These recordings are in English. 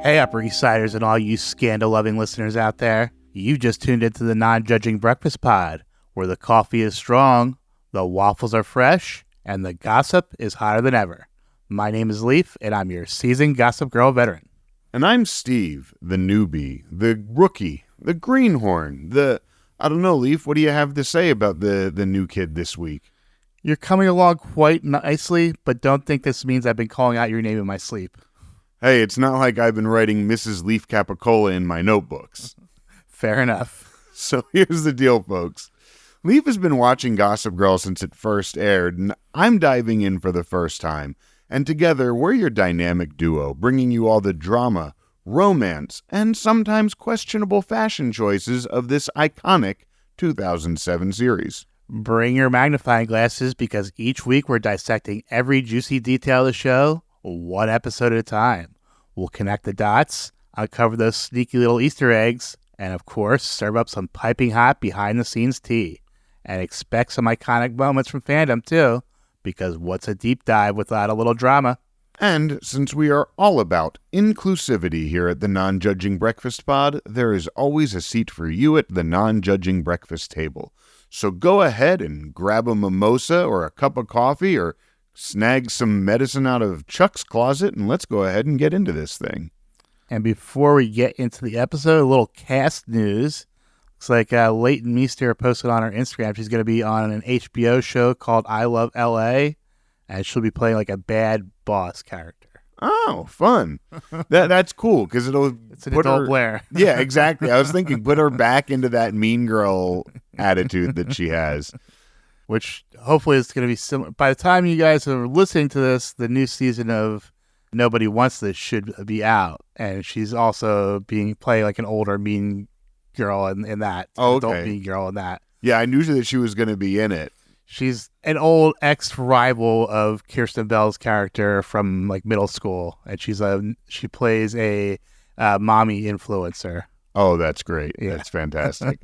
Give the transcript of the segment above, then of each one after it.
Hey, Upper East Siders and all you scandal-loving listeners out there. You just tuned into the Non-Judging Breakfast Pod, where the coffee is strong, the waffles are fresh, and the gossip is hotter than ever. My name is Leif, and I'm your seasoned Gossip Girl veteran. And I'm Steve, the newbie, the rookie, the greenhorn, I don't know, Leif, what do you have to say about the new kid this week? You're coming along quite nicely, but don't think this means I've been calling out your name in my sleep. Hey, it's not like I've been writing Mrs. Leif Capicola in my notebooks. Fair enough. So here's the deal, folks. Leif has been watching Gossip Girl since it first aired, and I'm diving in for the first time. And together, we're your dynamic duo, bringing you all the drama, romance, and sometimes questionable fashion choices of this iconic 2007 series. Bring your magnifying glasses because each week we're dissecting every juicy detail of the show, one episode at a time. We'll connect the dots, uncover those sneaky little Easter eggs, and of course, serve up some piping hot behind-the-scenes tea. And expect some iconic moments from fandom, too, because what's a deep dive without a little drama? And since we are all about inclusivity here at the Non-Judging Breakfast Pod, there is always a seat for you at the Non-Judging Breakfast table. So go ahead and grab a mimosa or a cup of coffee or snag some medicine out of Chuck's closet, and let's go ahead and get into this thing. And before we get into the episode, a little cast news. Looks like Leighton Meester posted on her Instagram she's going to be on an HBO show called I Love L.A., and she'll be playing like a bad boss character. Oh, fun. That's cool, because it's an adult Blair. Yeah, exactly. I was thinking, put her back into that mean girl attitude that she has. Which hopefully is going to be similar. By the time you guys are listening to this, the new season of Nobody Wants This should be out. And she's also playing like an older mean girl in that. Oh, okay. Adult mean girl in that. Yeah, I knew that she was going to be in it. She's an old ex-rival of Kirsten Bell's character from like middle school. And she plays a mommy influencer. Oh, that's great. Yeah. That's fantastic.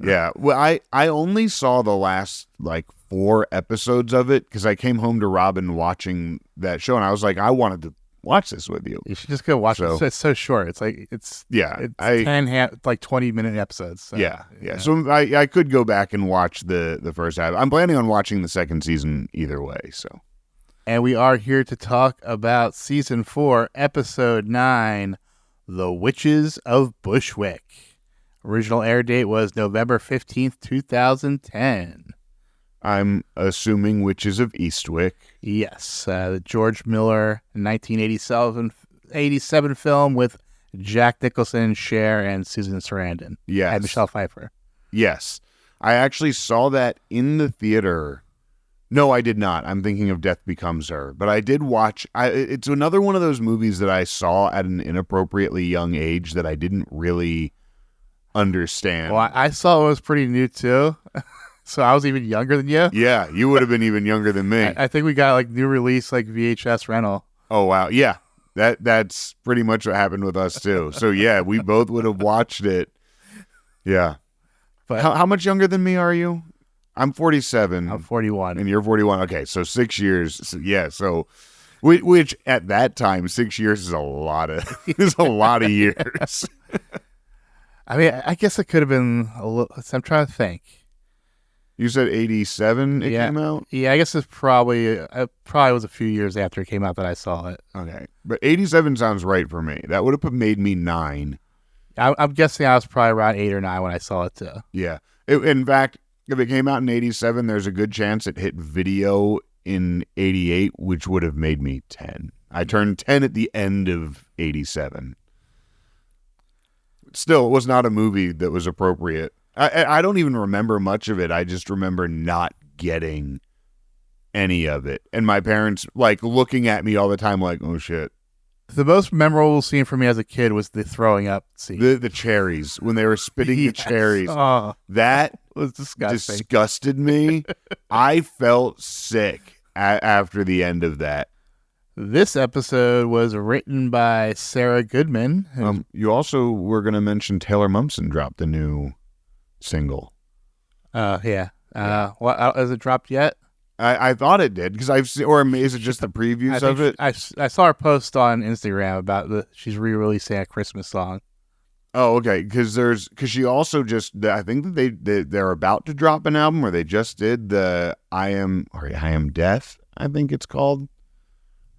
Yeah. Well, I only saw the last like 4 episodes of it because I came home to Robin watching that show and I was like, I wanted to watch this with you. You should just go watch it. It's so short. It's 20-minute episodes. So, yeah. So I could go back and watch the first half. I'm planning on watching the second season either way. So, and we are here to talk about season 4, episode 9. The Witches of Bushwick. Original air date was November 15th, 2010. I'm assuming Witches of Eastwick. Yes. The George Miller 1987 film with Jack Nicholson, Cher, and Susan Sarandon. Yes. And Michelle Pfeiffer. Yes. I actually saw that in the theater. No, I did not. I'm thinking of Death Becomes Her. But I did watch... it's another one of those movies that I saw at an inappropriately young age that I didn't really understand. Well, I saw it was pretty new, too. So I was even younger than you. Yeah, you would have been even younger than me. I think we got like new release, like VHS rental. Oh, wow. Yeah, that's pretty much what happened with us, too. So, yeah, we both would have watched it. Yeah. But how much younger than me are you? I'm 47. I'm 41. And you're 41. Okay, so 6 years. So which at that time, 6 years is a lot of years. I mean, I guess it could have been a little. I'm trying to think. You said 87 it came out? Yeah, I guess it probably was a few years after it came out that I saw it. Okay. But 87 sounds right for me. That would have made me 9. I'm guessing I was probably around 8 or 9 when I saw it, too. Yeah. In fact, if it came out in 87, there's a good chance it hit video in 88, which would have made me 10. I turned 10 at the end of 87. Still, it was not a movie that was appropriate. I don't even remember much of it. I just remember not getting any of it. And my parents, like, looking at me all the time like, oh, shit. The most memorable scene for me as a kid was the throwing up scene. The cherries, when they were spitting the cherries. Oh, that was disgusting. Disgusted me. I felt sick after the end of that. This episode was written by Sarah Goodman. You also were going to mention Taylor Momsen dropped a new single. Yeah. What, has it dropped yet? I thought it did because I've seen, or is it just the previews of it? I saw her post on Instagram about she's re-releasing a Christmas song. Oh, okay. Because she also just, I think that they're about to drop an album, or they just did the I Am Death, I think it's called,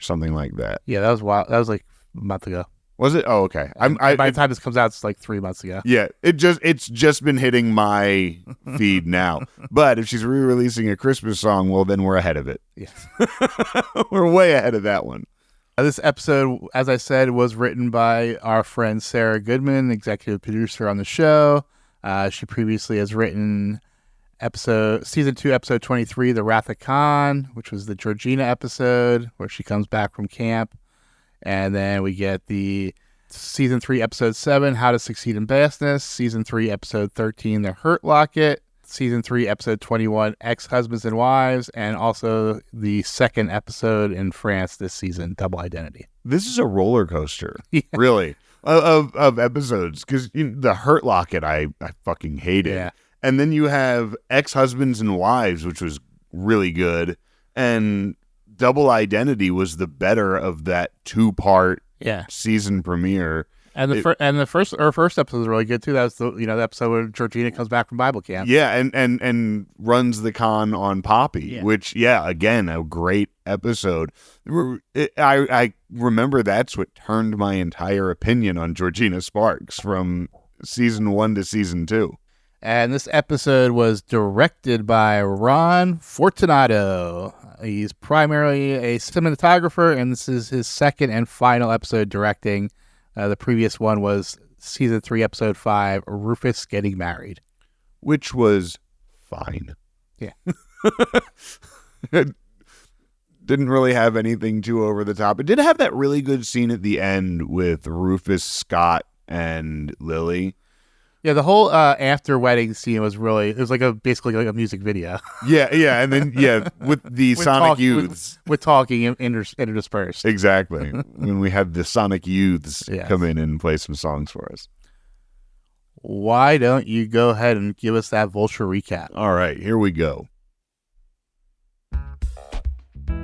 something like that. Yeah, that was wild. That was like a month ago. Was it? Oh, okay. By the time this comes out, it's like 3 months ago. Yeah, it's just been hitting my feed now. But if she's re-releasing a Christmas song, well, then we're ahead of it. Yes. We're way ahead of that one. This episode, as I said, was written by our friend Sarah Goodman, executive producer on the show. She previously has written season 2, episode 23, The Wrath of Khan, which was the Georgina episode where she comes back from camp. And then we get the season 3, episode 7, How to Succeed in Bassness. Season 3, episode 13, The Hurt Locket. Season 3, episode 21, Ex-Husbands and Wives, and also the second episode in France this season, Double Identity. This is a roller coaster, really, of episodes, because the Hurt Locket I fucking hated. Yeah. And then you have Ex-Husbands and Wives, which was really good, and Double Identity was the better of that 2-part season premiere. And the first episode was really good too. That was the episode where Georgina comes back from Bible camp. Yeah, and runs the con on Poppy, which again a great episode. I remember that's what turned my entire opinion on Georgina Sparks from season 1 to season 2. And this episode was directed by Ron Fortunato. He's primarily a cinematographer, and this is his second and final episode directing. The previous one was season 3, episode 5, Rufus Getting Married. Which was fine. Yeah. It didn't really have anything too over the top. It did have that really good scene at the end with Rufus, Scott, and Lily. Yeah, the whole after wedding scene was basically like a music video. Yeah, and then with the Sonic Youths, with talking interspersed. Exactly. When we had the Sonic Youths come in and play some songs for us. Why don't you go ahead and give us that Vulture recap? All right, here we go.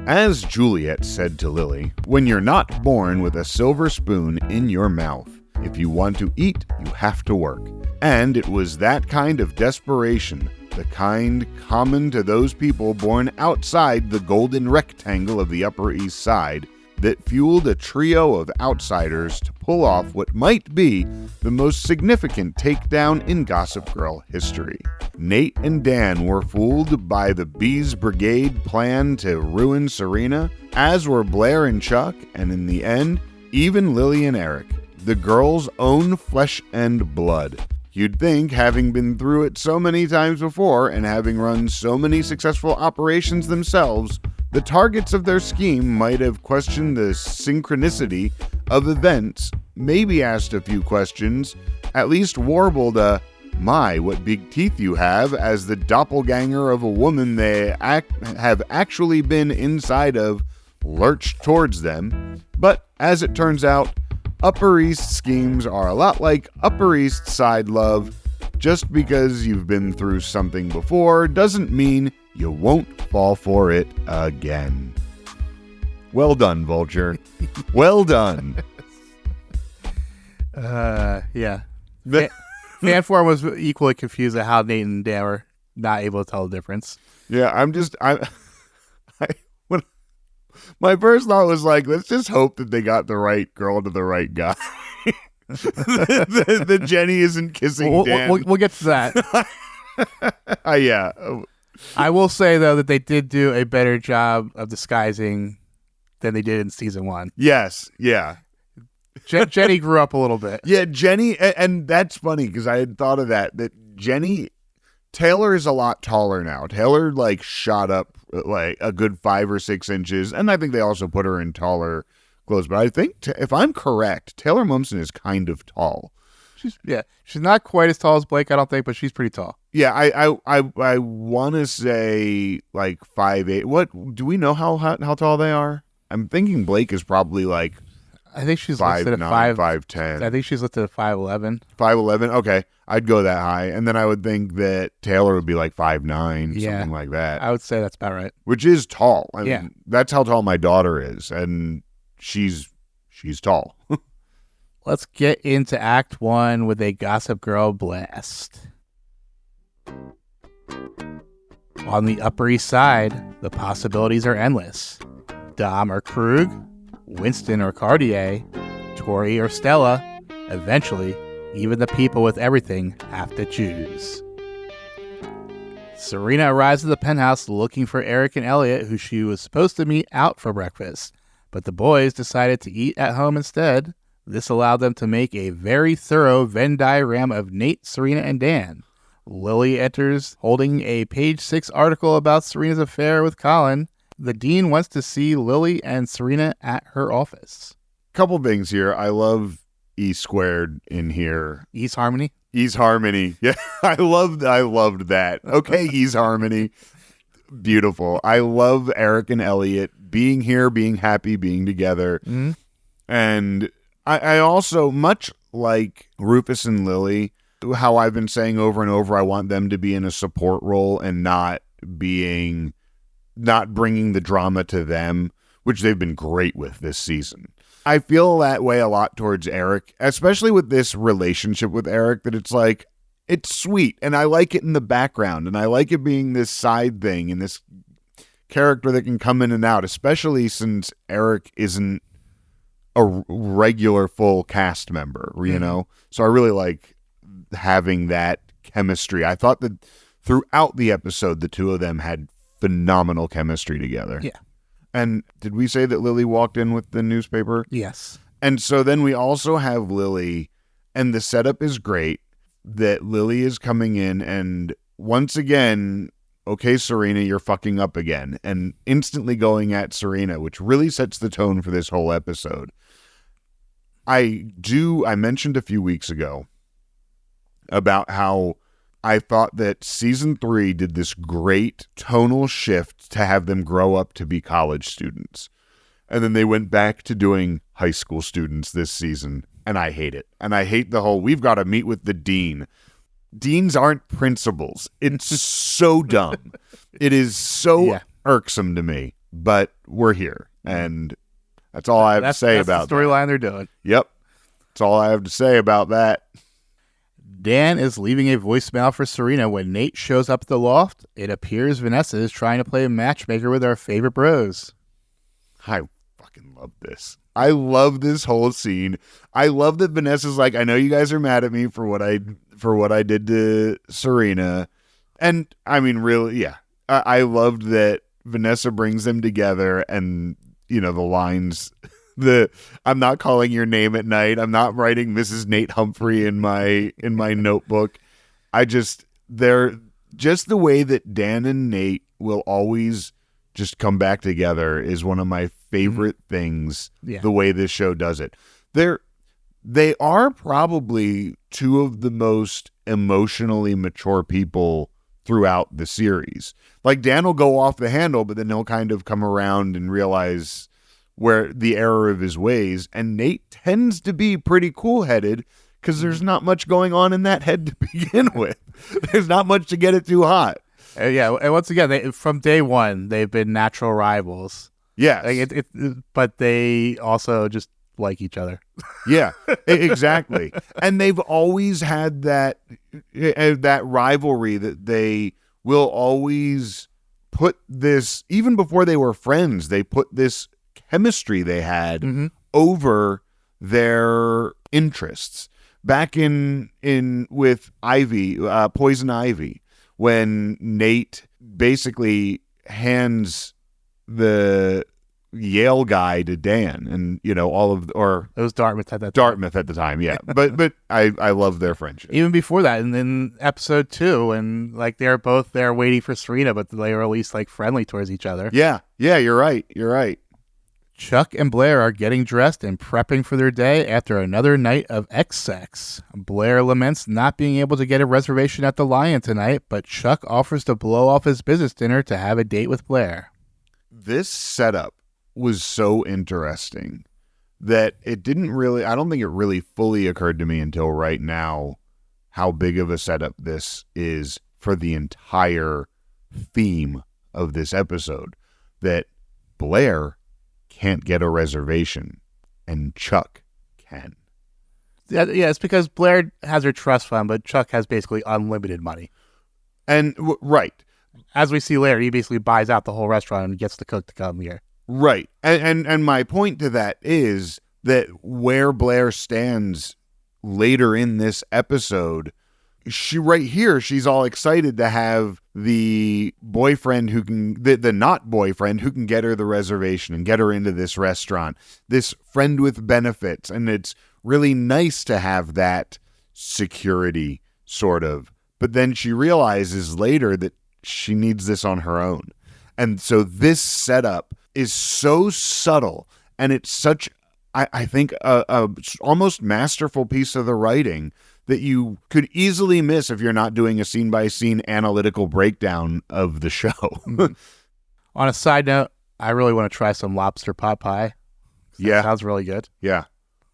As Juliet said to Lily, "When you're not born with a silver spoon in your mouth, if you want to eat, you have to work." And it was that kind of desperation, the kind common to those people born outside the golden rectangle of the Upper East Side, that fueled a trio of outsiders to pull off what might be the most significant takedown in Gossip Girl history. Nate and Dan were fooled by the Bees Brigade plan to ruin Serena, as were Blair and Chuck, and in the end, even Lily and Eric, the girls' own flesh and blood. You'd think, having been through it so many times before and having run so many successful operations themselves, the targets of their scheme might have questioned the synchronicity of events, maybe asked a few questions, at least warbled a, "My, what big teeth you have," as the doppelganger of a woman they have actually been inside of lurched towards them. But, as it turns out, Upper East schemes are a lot like Upper East Side love. Just because you've been through something before doesn't mean you won't fall for it again. Well done, Vulture. Well done. Yeah. Fanform was equally confused at how Nate and Dan were not able to tell the difference. Yeah, my first thought was like, let's just hope that they got the right girl to the right guy. that Jenny isn't kissing Dan. We'll get to that. Yeah. I will say, though, that they did do a better job of disguising than they did in season 1. Yes, yeah. Jenny grew up a little bit. Yeah, Jenny, and that's funny because I had thought of that Jenny, Taylor is a lot taller now. Taylor, shot up, a good 5 or 6 inches, and I think they also put her in taller clothes. But I think, if I'm correct, Taylor Momsen is kind of tall. She's not quite as tall as Blake, I don't think, but she's pretty tall. Yeah, I want to say 5'8". What do we know how tall they are? I'm thinking Blake is probably I think she's listed at 5'9", 5'10". I think she's listed at 5'11". 5'11"? Okay. I'd go that high. And then I would think that Taylor would be like 5'9", something like that. I would say that's about right. Which is tall. I mean, that's how tall my daughter is. And she's tall. Let's get into Act 1 with a Gossip Girl blast. On the Upper East Side, the possibilities are endless. Dom or Krug, Winston or Cartier, Tori or Stella. Eventually, even the people with everything have to choose. Serena arrives at the penthouse looking for Eric and Elliot, who she was supposed to meet out for breakfast. But the boys decided to eat at home instead. This allowed them to make a very thorough Venn diagram of Nate, Serena, and Dan. Lily enters holding a page 6 article about Serena's affair with Colin. The dean wants to see Lily and Serena at her office. Couple things here. I love E squared in here. E's Harmony? E's Harmony. Yeah, I loved that. Okay, E's Harmony. Beautiful. I love Eric and Elliot being here, being happy, being together. Mm-hmm. And I also, much like Rufus and Lily, how I've been saying over and over, I want them to be in a support role and not bringing the drama to them, which they've been great with this season. I feel that way a lot towards Eric, especially with this relationship with Eric, that it's like, it's sweet, and I like it in the background, and I like it being this side thing and this character that can come in and out, especially since Eric isn't a regular full cast member, you know? So I really like having that chemistry. I thought that throughout the episode, the two of them had phenomenal chemistry together. Yeah. And did we say that Lily walked in with the newspaper? Yes. And so then we also have Lily, and the setup is great, that Lily is coming in and once again, okay, Serena, you're fucking up again, and instantly going at Serena, which really sets the tone for this whole episode. I mentioned a few weeks ago about how I thought that season 3 did this great tonal shift to have them grow up to be college students. And then they went back to doing high school students this season. And I hate it. And I hate the whole, we've got to meet with the dean. Deans aren't principals. It's so dumb. It is so irksome to me. But we're here. And that's all I have to say about the storyline they're doing. Yep. That's all I have to say about that. Dan is leaving a voicemail for Serena when Nate shows up at the loft. It appears Vanessa is trying to play matchmaker with our favorite bros. I fucking love this. I love this whole scene. I love that Vanessa's like, I know you guys are mad at me for what I did to Serena. And I mean, really, yeah. I loved that Vanessa brings them together and, you know, the lines, I'm not calling your name at night. I'm not writing Mrs. Nate Humphrey in my notebook. They're just the way that Dan and Nate will always just come back together is one of my favorite things. Yeah. The way this show does it. They are probably two of the most emotionally mature people throughout the series. Like Dan will go off the handle, but then he'll kind of come around and realize where the error of his ways, and Nate tends to be pretty cool-headed because there's not much going on in that head to begin with. There's not much to get it too hot. Yeah, and once again, from day one, they've been natural rivals. Yes. But they also just like each other. Yeah, exactly. And they've always had that rivalry that they will always put this, even before they were friends, they put this chemistry they had over their interests. Back in with Ivy, Poison Ivy, when Nate basically hands the Yale guy to Dan, and you know it was Dartmouth at the time, yeah. but I love their friendship. Even before that, and in episode 2, and like they're both there waiting for Serena, but they were at least like friendly towards each other. Yeah, you're right. Chuck and Blair are getting dressed and prepping for their day after another night of X-Sex. Blair laments not being able to get a reservation at the Lion tonight, but Chuck offers to blow off his business dinner to have a date with Blair. This setup was so interesting that it didn't really, I don't think it really fully occurred to me until right now how big of a setup this is for the entire theme of this episode. That Blair can't get a reservation and Chuck can. Yeah, it's because Blair has her trust fund, but Chuck has basically unlimited money. And, right. As we see later, he basically buys out the whole restaurant and gets the cook to come here. Right. And my point to that is that where Blair stands later in this episode, she's all excited to have the boyfriend the not boyfriend who can get her the reservation and get her into this restaurant, this friend with benefits. And it's really nice to have that security, sort of. But then she realizes later that she needs this on her own. And so this setup is so subtle, and it's such, I think, a almost masterful piece of the writing that you could easily miss if you're not doing a scene-by-scene analytical breakdown of the show. On a side note, I really want to try some lobster pot pie. Yeah. Sounds really good. Yeah.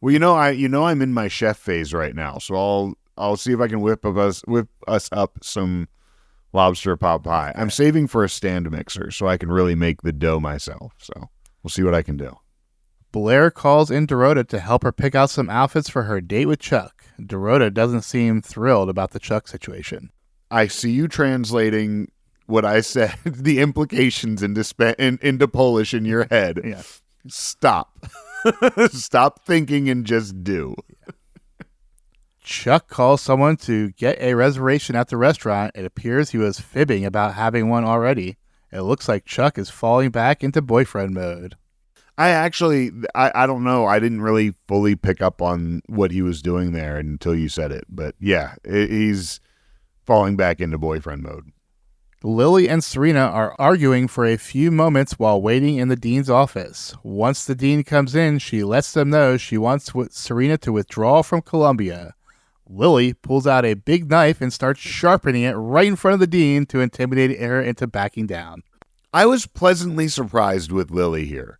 Well, I'm in my chef phase right now, so I'll see if I can whip us up some lobster pot pie. I'm saving for a stand mixer so I can really make the dough myself. So we'll see what I can do. Blair calls in Dorota to help her pick out some outfits for her date with Chuck. Dorota doesn't seem thrilled about the Chuck situation. I see you translating what I said, the implications into Polish in your head. Yeah. Stop. Stop thinking and just do. Chuck calls someone to get a reservation at the restaurant. It appears he was fibbing about having one already. It looks like Chuck is falling back into boyfriend mode. I don't know. I didn't really fully pick up on what he was doing there until you said it. But yeah, he's falling back into boyfriend mode. Lily and Serena are arguing for a few moments while waiting in the dean's office. Once the dean comes in, she lets them know she wants Serena to withdraw from Columbia. Lily pulls out a big knife and starts sharpening it right in front of the dean to intimidate her into backing down. I was pleasantly surprised with Lily here.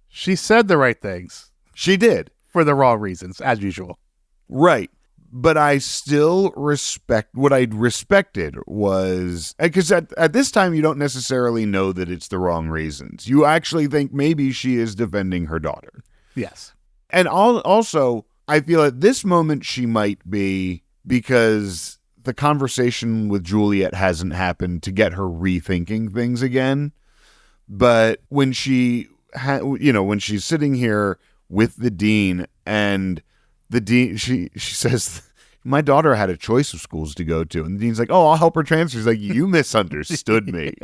She said the right things. She did. For the wrong reasons, as usual. Right. But I still respect, what I respected was, because at this time you don't necessarily know that it's the wrong reasons. You actually think maybe she is defending her daughter. Yes. And also, I feel at this moment she might be, because the conversation with Juliet hasn't happened to get her rethinking things again. But when when she's sitting here with the dean, and the dean, she says, my daughter had a choice of schools to go to. And the dean's like, oh, I'll help her transfer. He's like, you misunderstood me.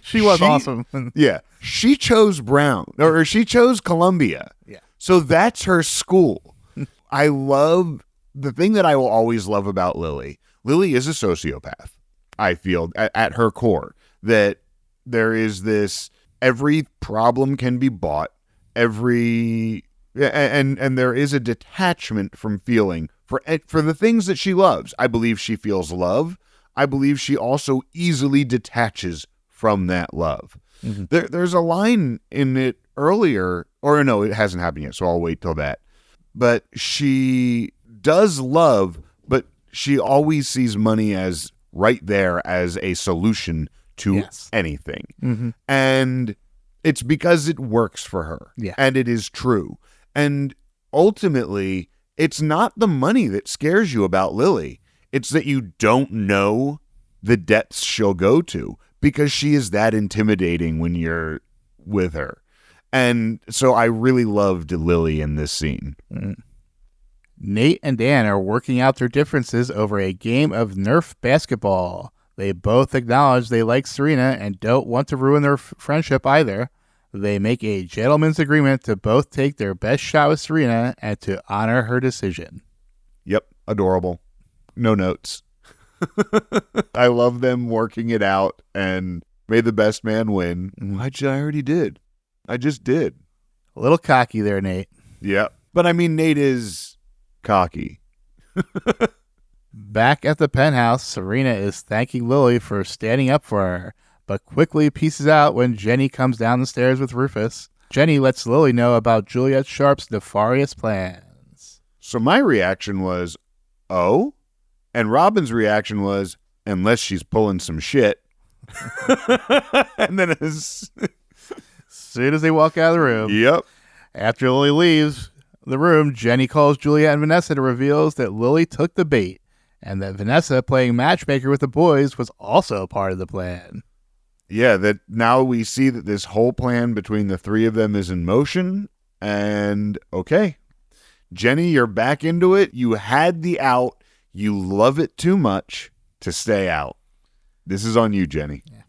She was awesome. Yeah. She chose Brown, or she chose Columbia. Yeah. So that's her school. I love, the thing that I will always love about Lily. Lily is a sociopath, I feel, at her core. That there is this, every problem can be bought, and there is a detachment from feeling for the things that she loves. I believe she feels love. I believe she also easily detaches from that love. Mm-hmm. There's a line in it earlier, or no, it hasn't happened yet, so I'll wait till that. But she does love, but she always sees money as right there as a solution to anything. Mm-hmm. And it's because it works for her. Yeah. And it is true. And ultimately, it's not the money that scares you about Lily. It's that you don't know the depths she'll go to, because she is that intimidating when you're with her. And so I really loved Lily in this scene. Mm. Nate and Dan are working out their differences over a game of Nerf basketball. They both acknowledge they like Serena and don't want to ruin their friendship either. They make a gentleman's agreement to both take their best shot with Serena and to honor her decision. Yep, adorable. No notes. I love them working it out, and may the best man win. I already did. I just did. A little cocky there, Nate. Yeah. But I mean, Nate is cocky. Back at the penthouse, Serena is thanking Lily for standing up for her, but quickly pieces out when Jenny comes down the stairs with Rufus. Jenny lets Lily know about Juliet Sharp's nefarious plans. So my reaction was, oh? And Robin's reaction was, unless she's pulling some shit. And then as soon as they walk out of the room. Yep. After Lily leaves the room, Jenny calls Juliet and Vanessa to reveals that Lily took the bait and that Vanessa playing matchmaker with the boys was also part of the plan. Yeah, that now we see that this whole plan between the three of them is in motion. And okay, Jenny, you're back into it. You had the out. You love it too much to stay out. This is on you, Jenny. Yeah.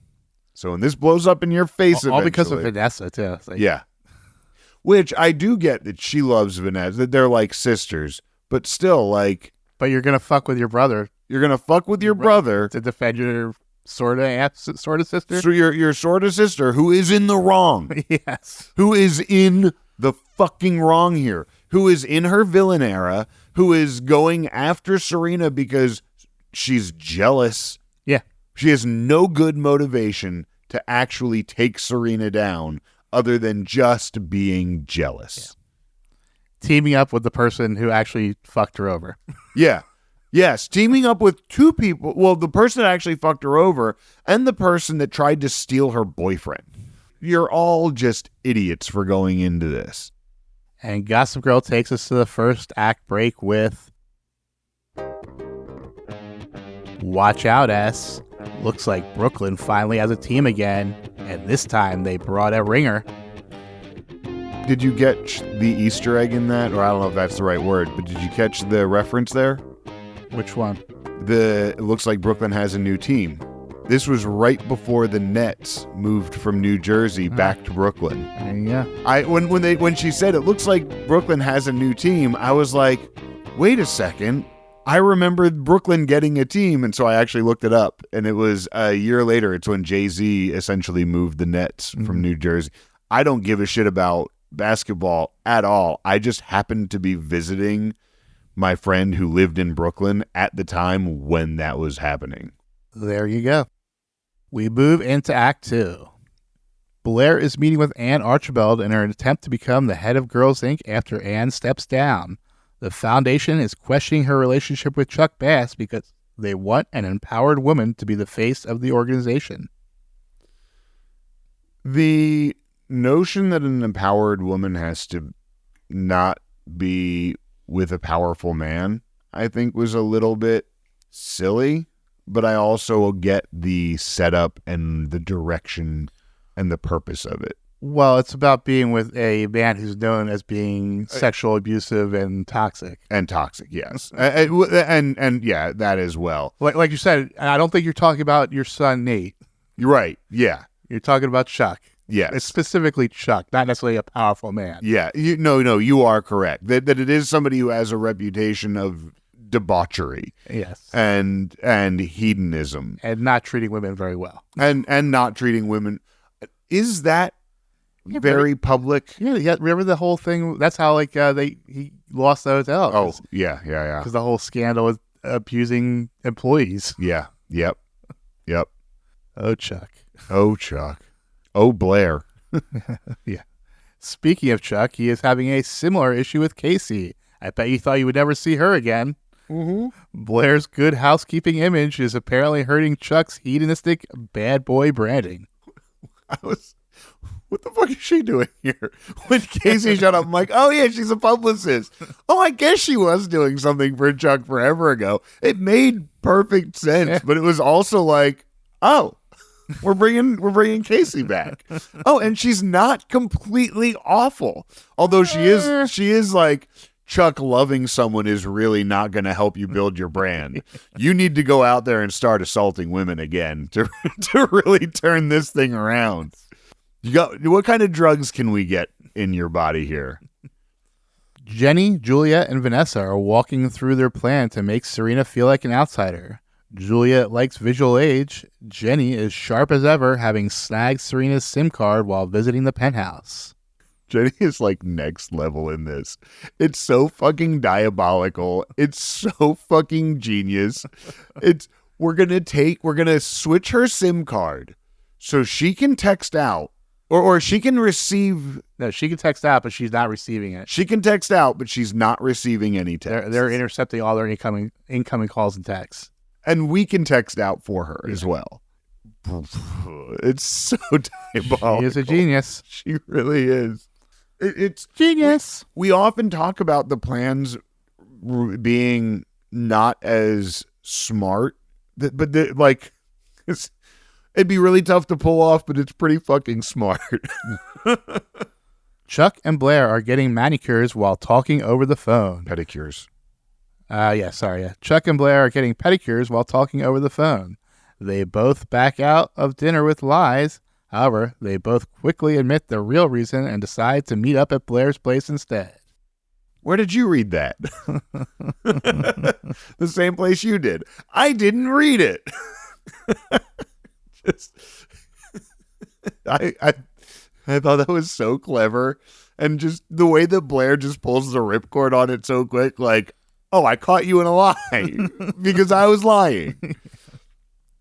So when this blows up in your face, all because of Vanessa too. Yeah. Which I do get that she loves Vanessa, that they're like sisters, but still like. But you're going to fuck with your brother. You're going to fuck with your brother. To defend your sort of sister? So your sort of sister who is in the wrong. Yes. Who is in the fucking wrong here. Who is in her villain era. Who is going after Serena because she's jealous. Yeah. She has no good motivation to actually take Serena down other than just being jealous. Yeah. Teaming up with the person who actually fucked her over. Yeah. Yes, teaming up with two people. Well, the person that actually fucked her over and the person that tried to steal her boyfriend. You're all just idiots for going into this. And Gossip Girl takes us to the first act break with Watch Out, S. Looks like Brooklyn finally has a team again, and this time they brought a ringer. Did you get the Easter egg in that? Or I don't know if that's the right word, but did you catch the reference there? Which one? It looks like Brooklyn has a new team. This was right before the Nets moved from New Jersey back to Brooklyn. Yeah. When she said it looks like Brooklyn has a new team, I was like, wait a second. I remember Brooklyn getting a team, and so I actually looked it up, and it was a year later. It's when Jay-Z essentially moved the Nets from New Jersey. I don't give a shit about basketball at all. I just happened to be visiting my friend who lived in Brooklyn at the time when that was happening. There you go. We move into Act 2. Blair is meeting with Ann Archibald in her attempt to become the head of Girls Inc. after Ann steps down. The Foundation is questioning her relationship with Chuck Bass because they want an empowered woman to be the face of the organization. The notion that an empowered woman has to not be with a powerful man, I think was a little bit silly, but I also get the setup and the direction and the purpose of it. Well, it's about being with a man who's known as being sexual abusive and toxic. And toxic, yes. And yeah, that as well. Like you said, I don't think you're talking about your son, Nate. You're right, yeah. You're talking about Chuck. Yes. It's specifically Chuck, not necessarily a powerful man. Yeah, no, you are correct. That it is somebody who has a reputation of debauchery. Yes. And hedonism. And not treating women very well. And not treating women. Is that very public? Yeah, remember the whole thing? That's how he lost the hotel. Oh, yeah. Because the whole scandal with abusing employees. Yeah, yep. Oh, Chuck. Oh, Blair. Yeah. Speaking of Chuck, he is having a similar issue with Casey. I bet you thought you would never see her again. Mm-hmm. Blair's good housekeeping image is apparently hurting Chuck's hedonistic bad boy branding. What the fuck is she doing here? When Casey showed up, I'm like, oh yeah, she's a publicist. Oh, I guess she was doing something for Chuck forever ago. It made perfect sense, but it was also like, oh, we're bringing Casey back. Oh, and she's not completely awful. Although she is like, Chuck loving someone is really not going to help you build your brand. You need to go out there and start assaulting women again to really turn this thing around. What kind of drugs can we get in your body here? Jenny, Juliet, and Vanessa are walking through their plan to make Serena feel like an outsider. Juliet likes visual age. Jenny is sharp as ever, having snagged Serena's SIM card while visiting the penthouse. Jenny is like next level in this. It's so fucking diabolical. It's so fucking genius. We're gonna switch her SIM card so she can text out Or she can receive. No, she can text out, but she's not receiving it. She can text out, but she's not receiving any text. They're intercepting all their incoming calls and texts. And we can text out for her as well. It's so diabolical. She is a genius. She really is. It's genius. We often talk about the plans being not as smart, but it'd be really tough to pull off, but it's pretty fucking smart. Chuck and Blair are getting manicures while talking over the phone. Pedicures. Chuck and Blair are getting pedicures while talking over the phone. They both back out of dinner with lies. However, they both quickly admit the real reason and decide to meet up at Blair's place instead. Where did you read that? The same place you did. I didn't read it. I thought that was so clever, and just the way that Blair just pulls the ripcord on it so quick, like, oh, I caught you in a lie because I was lying.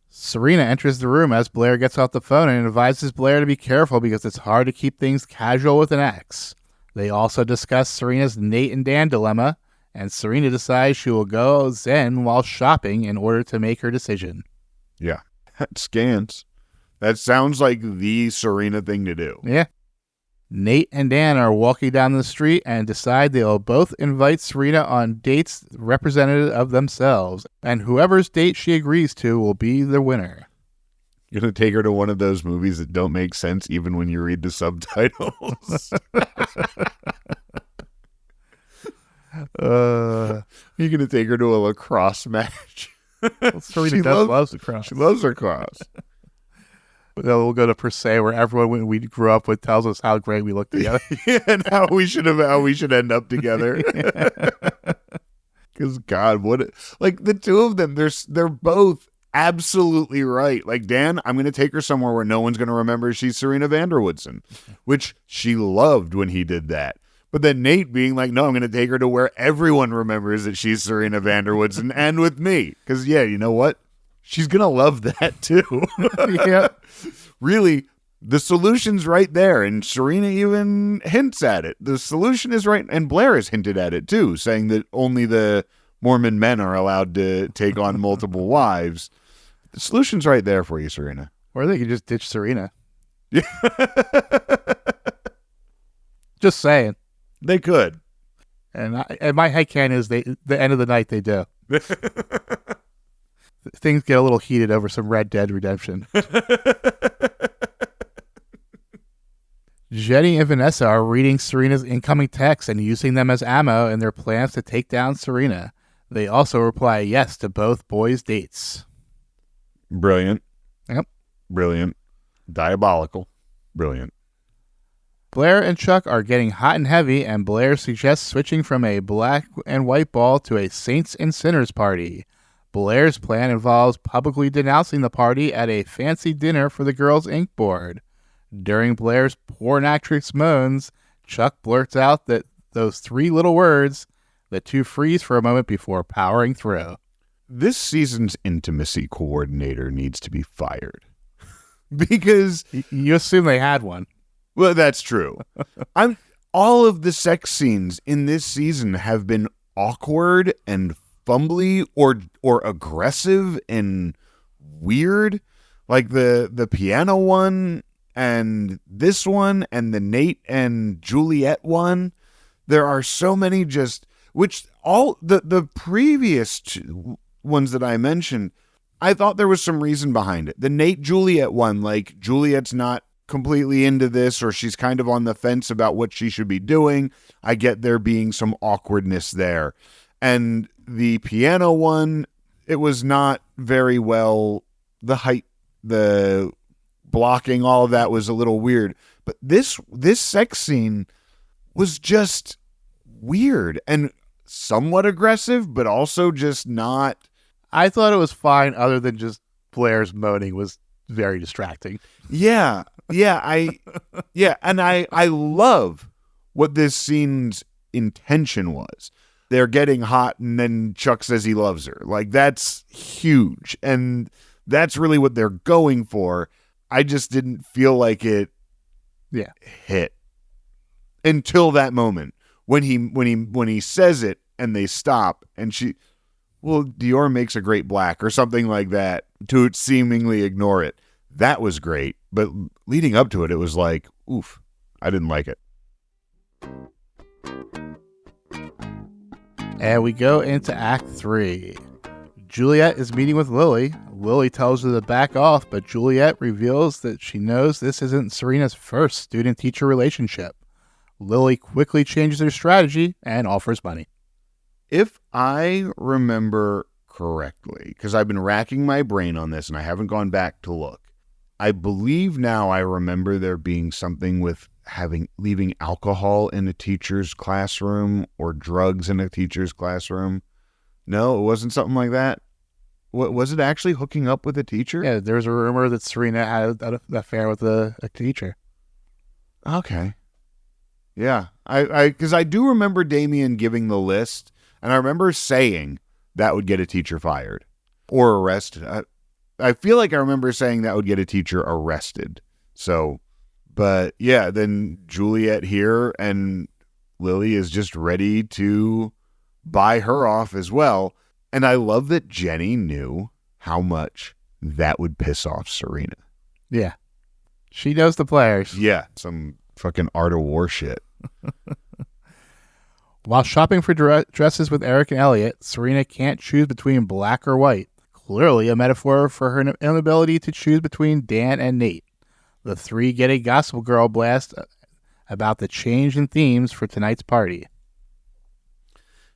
Serena enters the room as Blair gets off the phone and advises Blair to be careful because it's hard to keep things casual with an ex. They also discuss Serena's Nate and Dan dilemma, and Serena decides she will go zen while shopping in order to make her decision. Yeah, that scans. That sounds like the Serena thing to do. Yeah. Nate and Dan are walking down the street and decide they'll both invite Serena on dates representative of themselves, and whoever's date she agrees to will be the winner. You're going to take her to one of those movies that don't make sense even when you read the subtitles. You're going to take her to a lacrosse match. Serena loves lacrosse. She loves lacrosse. Then we'll go to Per Se, where everyone we grew up with tells us how great we look together. Yeah, and how we should end up together. Because God, the two of them, they're both absolutely right. Like, Dan, I'm going to take her somewhere where no one's going to remember she's Serena Vanderwoodson, which she loved when he did that. But then Nate being like, no, I'm going to take her to where everyone remembers that she's Serena Vanderwoodson, and with me. Because, yeah, you know what? She's going to love that, too. Yeah. Really, the solution's right there, and Serena even hints at it. The solution is right, and Blair has hinted at it, too, saying that only the Mormon men are allowed to take on multiple wives. The solution's right there for you, Serena. Or they could just ditch Serena. Yeah. Just saying. They could. And my headcanon is the end of the night they do. Things get a little heated over some Red Dead Redemption. Jenny and Vanessa are reading Serena's incoming texts and using them as ammo in their plans to take down Serena. They also reply yes to both boys' dates. Brilliant. Yep. Brilliant. Diabolical. Brilliant. Blair and Chuck are getting hot and heavy, and Blair suggests switching from a black and white ball to a Saints and Sinners party. Blair's plan involves publicly denouncing the party at a fancy dinner for the girls' ink board. During Blair's porn actress moans, Chuck blurts out that those three little words. The two freeze for a moment before powering through. This season's intimacy coordinator needs to be fired. Because you assume they had one. Well, that's true. All of the sex scenes in this season have been awkward and fumbly or aggressive and weird. Like the piano one and this one and the Nate and Juliet one. There are so many which all the previous ones that I mentioned, I thought there was some reason behind it. The Nate Juliet one, like Juliet's not completely into this, or she's kind of on the fence about what she should be doing. I get there being some awkwardness there. And the piano one, it was not very well. The height, the blocking, all of that was a little weird. But this sex scene was just weird and somewhat aggressive, but also just not. I thought it was fine, other than just Blair's moaning was very distracting. Yeah. And I love what this scene's intention was. They're getting hot, and then Chuck says he loves her. Like, that's huge, and that's really what they're going for. I just didn't feel like it Yeah. hit until that moment when he says it and they stop and Dior makes a great black or something like that to seemingly ignore it. That was great. But leading up to it, it was like, oof, I didn't like it. And we go into Act 3. Juliet is meeting with Lily. Lily tells her to back off, but Juliet reveals that she knows this isn't Serena's first student-teacher relationship. Lily quickly changes her strategy and offers money. If I remember correctly, because I've been racking my brain on this and I haven't gone back to look, I believe now I remember there being something with leaving alcohol in a teacher's classroom or drugs in a teacher's classroom. No, it wasn't something like that. What was it, actually hooking up with a teacher? Yeah, there was a rumor that Serena had an affair with a teacher. Okay. Yeah, because I do remember Damien giving the list, and I remember saying that would get a teacher fired or arrested. I feel like I remember saying that would get a teacher arrested. So, but yeah, then Juliet here and Lily is just ready to buy her off as well. And I love that Jenny knew how much that would piss off Serena. Yeah. She knows the players. Yeah, some fucking Art of War shit. While shopping for dresses with Eric and Elliot, Serena can't choose between black or white. Clearly a metaphor for her inability to choose between Dan and Nate. The three get a Gospel Girl blast about the change in themes for tonight's party.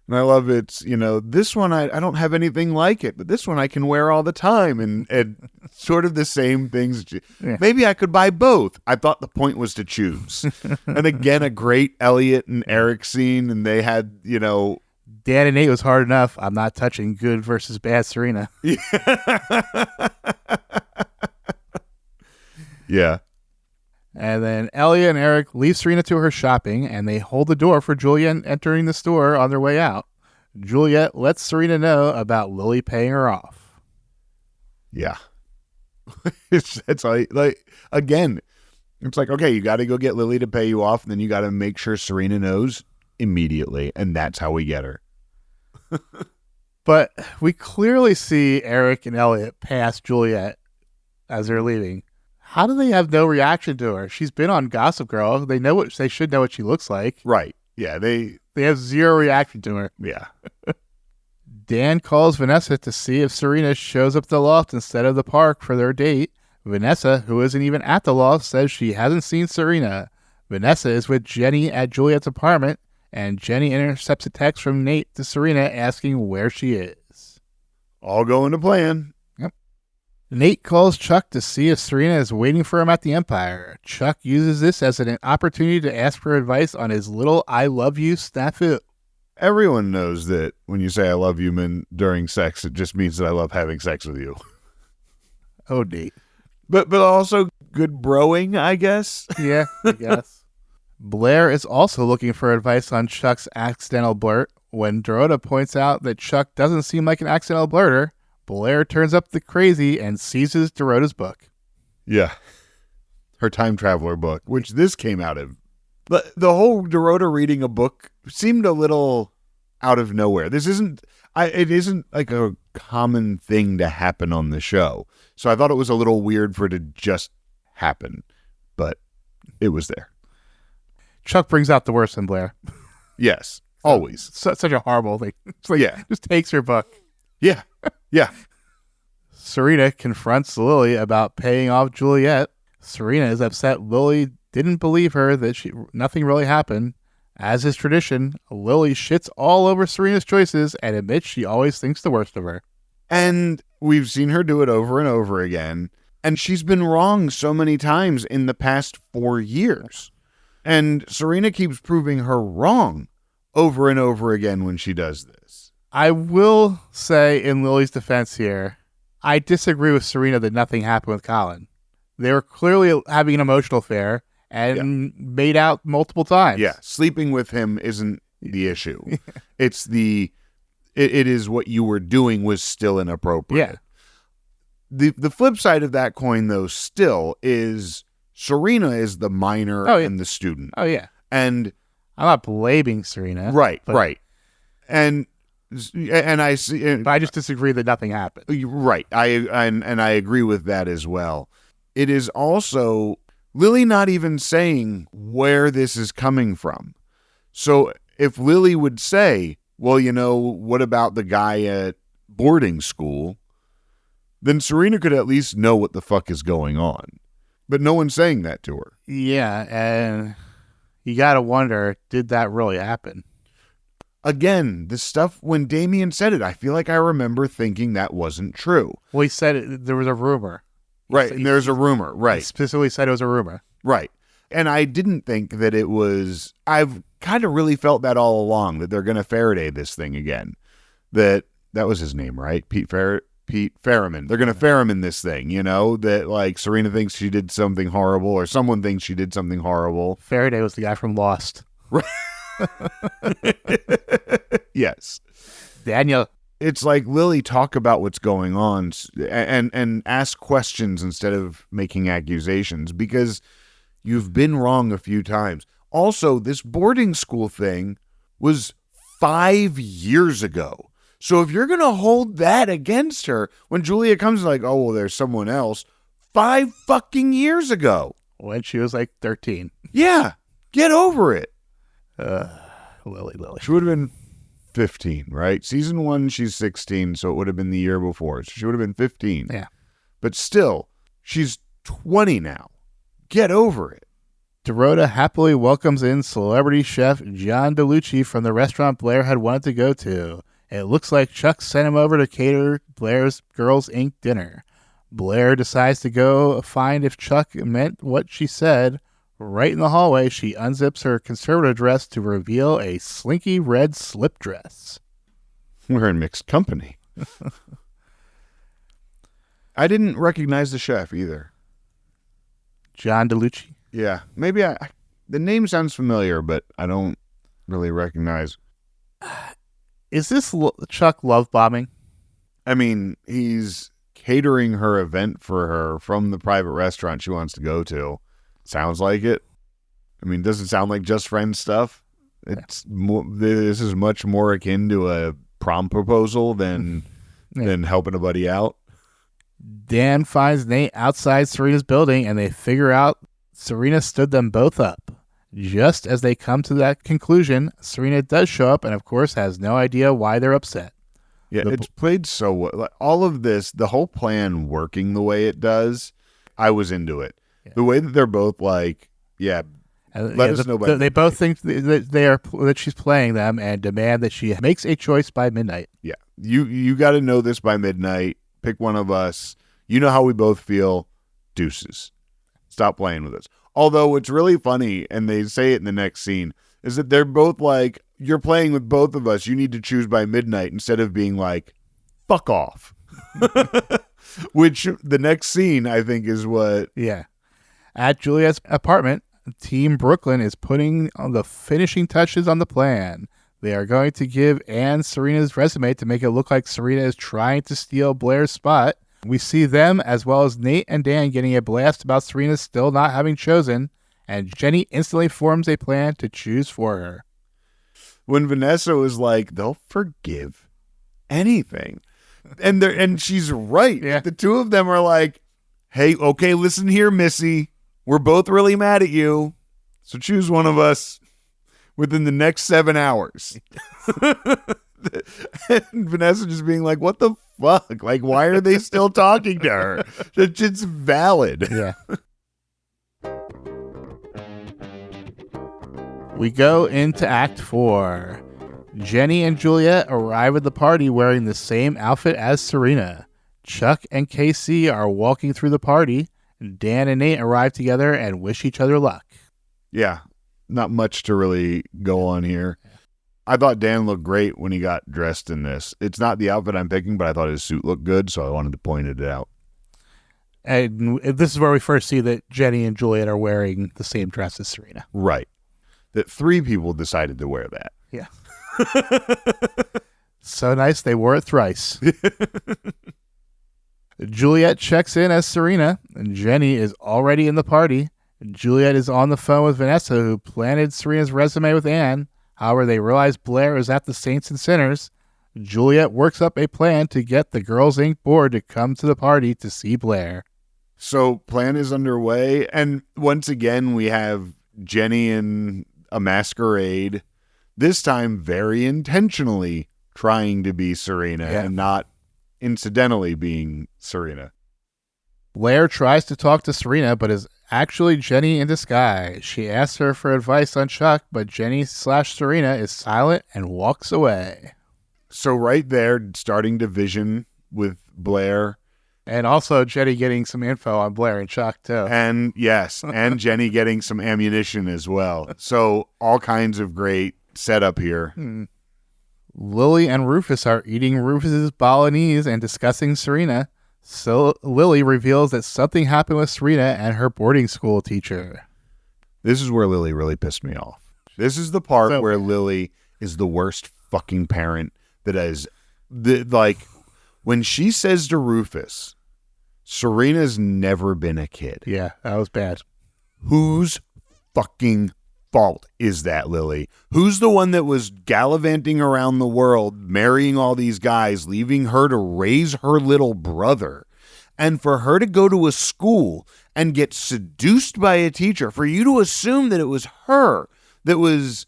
And I love it's, this one, I don't have anything like it, but this one I can wear all the time. And sort of the same things. Yeah. Maybe I could buy both. I thought the point was to choose. And again, a great Elliot and Eric scene. And they had, Dan and Nate was hard enough. I'm not touching good versus bad Serena. Yeah. And then Elliot and Eric leave Serena to her shopping, and they hold the door for Juliet entering the store on their way out. Juliet lets Serena know about Lily paying her off. Yeah. it's like, again, it's like, okay, you got to go get Lily to pay you off, and then you got to make sure Serena knows immediately, and that's how we get her. But we clearly see Eric and Elliot pass Juliet as they're leaving. How do they have no reaction to her? She's been on Gossip Girl. They should know what she looks like. Right. Yeah, they have zero reaction to her. Yeah. Dan calls Vanessa to see if Serena shows up at the loft instead of the park for their date. Vanessa, who isn't even at the loft, says she hasn't seen Serena. Vanessa is with Jenny at Juliet's apartment, and Jenny intercepts a text from Nate to Serena asking where she is. All going to plan. Nate calls Chuck to see if Serena is waiting for him at the Empire. Chuck uses this as an opportunity to ask for advice on his little I love you snafu. Everyone knows that when you say I love you during sex, it just means that I love having sex with you. Oh, Nate. But also good broing, I guess. Yeah, I guess. Blair is also looking for advice on Chuck's accidental blurt. When Dorota points out that Chuck doesn't seem like an accidental blurter, Blair turns up the crazy and seizes Dorota's book. Yeah. Her time traveler book, which this came out of. The whole Dorota reading a book seemed a little out of nowhere. It isn't like a common thing to happen on the show. So I thought it was a little weird for it to just happen, but it was there. Chuck brings out the worst in Blair. Yes, always. Such a horrible thing. It's like, yeah. Just takes her book. Yeah. Yeah. Serena confronts Lily about paying off Juliet. Serena is upset Lily didn't believe her, that nothing really happened. As is tradition, Lily shits all over Serena's choices and admits she always thinks the worst of her. And we've seen her do it over and over again. And she's been wrong so many times in the past 4 years. And Serena keeps proving her wrong over and over again when she does this. I will say in Lily's defense here, I disagree with Serena that nothing happened with Colin. They were clearly having an emotional affair and made out multiple times. Yeah, sleeping with him isn't the issue. It's it is what you were doing was still inappropriate. Yeah. The flip side of that coin, though, still is Serena is the minor and the student. Oh, yeah. And I'm not blaming Serena. right. And I see, but I just disagree that nothing happened. Right. I agree with that as well. It is also Lily not even saying where this is coming from. So if Lily would say, well, what about the guy at boarding school? Then Serena could at least know what the fuck is going on. But no one's saying that to her. Yeah, and you got to wonder, did that really happen? Again, the stuff when Damien said it, I feel like I remember thinking that wasn't true. Well, he said there was a rumor. Right, and there's a rumor, right. He specifically said it was a rumor. Right. And I didn't think that it was, I've kind of really felt that all along, that they're going to Faraday this thing again. That was his name, right? Pete Ferriman. They're going to Ferriman this thing, that like Serena thinks she did something horrible or someone thinks she did something horrible. Faraday was the guy from Lost. Right. Yes. Daniel. It's like Lily talk about what's going on and ask questions instead of making accusations because you've been wrong a few times. Also, this boarding school thing was 5 years ago. So if you're going to hold that against her when Juliet comes like, oh, well, there's someone else 5 fucking years ago. When she was like 13. Yeah. Get over it. Lily. She would have been 15, right? Season 1, she's 16, so it would have been the year before. So she would have been 15. Yeah. But still, she's 20 now. Get over it. Dorota happily welcomes in celebrity chef John DeLucci from the restaurant Blair had wanted to go to. It looks like Chuck sent him over to cater Blair's Girls Inc. dinner. Blair decides to go find if Chuck meant what she said. Right in the hallway, she unzips her conservative dress to reveal a slinky red slip dress. We're in mixed company. I didn't recognize the chef either. John DeLucci? Yeah. Maybe the name sounds familiar, but I don't really recognize. Is this Chuck love bombing? I mean, he's catering her event for her from the private restaurant she wants to go to. Sounds like it. I mean, doesn't sound like just friend stuff. It's more, this is much more akin to a prom proposal than helping a buddy out. Dan finds Nate outside Serena's building, and they figure out Serena stood them both up. Just as they come to that conclusion, Serena does show up and, of course, has no idea why they're upset. Yeah, it's played so well. Like, all of this, the whole plan working the way it does, I was into it. Yeah. The way that they're both like, let us know. They both think that she's playing them and demand that she makes a choice by midnight. Yeah, you got to know this by midnight. Pick one of us. You know how we both feel. Deuces. Stop playing with us. Although what's really funny, and they say it in the next scene, is that they're both like, you're playing with both of us. You need to choose by midnight instead of being like, fuck off. Which the next scene, I think, is what... Yeah. At Juliet's apartment, Team Brooklyn is putting on the finishing touches on the plan. They are going to give Anne Serena's resume to make it look like Serena is trying to steal Blair's spot. We see them, as well as Nate and Dan, getting a blast about Serena still not having chosen, and Jenny instantly forms a plan to choose for her. When Vanessa was like, they'll forgive anything. And she's right. Yeah. The two of them are like, hey, okay, listen here, Missy. We're both really mad at you. So choose one of us within the next 7 hours. And Vanessa just being like, what the fuck? Like, why are they still talking to her? It's valid. Yeah. We go into Act 4. Jenny and Juliet arrive at the party wearing the same outfit as Serena. Chuck and KC are walking through the party. Dan and Nate arrive together and wish each other luck. Yeah, not much to really go on here. I thought Dan looked great when he got dressed in this. It's not the outfit I'm picking, but I thought his suit looked good, so I wanted to point it out. And this is where we first see that Jenny and Juliet are wearing the same dress as Serena. Right. That 3 people decided to wear that. Yeah. So nice, they wore it thrice. Juliet checks in as Serena, and Jenny is already in the party. Juliet is on the phone with Vanessa, who planted Serena's resume with Anne. However, they realize Blair is at the Saints and Sinners. Juliet works up a plan to get the Girls Inc. board to come to the party to see Blair. So plan is underway, and once again we have Jenny in a masquerade, this time very intentionally trying to be Serena and not incidentally being Serena. Blair tries to talk to Serena, but is actually Jenny in disguise. She asks her for advice on Chuck, but Jenny/Serena is silent and walks away. So right there, starting to vision with Blair. And also Jenny getting some info on Blair and Chuck, too. And yes, and Jenny getting some ammunition as well. So all kinds of great setup here. Lily and Rufus are eating Rufus's bolognese and discussing Serena. So Lily reveals that something happened with Serena and her boarding school teacher. This is where Lily really pissed me off. This is the part where Lily is the worst fucking parent that is, when she says to Rufus, Serena's never been a kid. Yeah, that was bad. Whose fucking fault is that, Lily? Who's the one that was gallivanting around the world, marrying all these guys, leaving her to raise her little brother? And for her to go to a school and get seduced by a teacher, for you to assume that it was her that was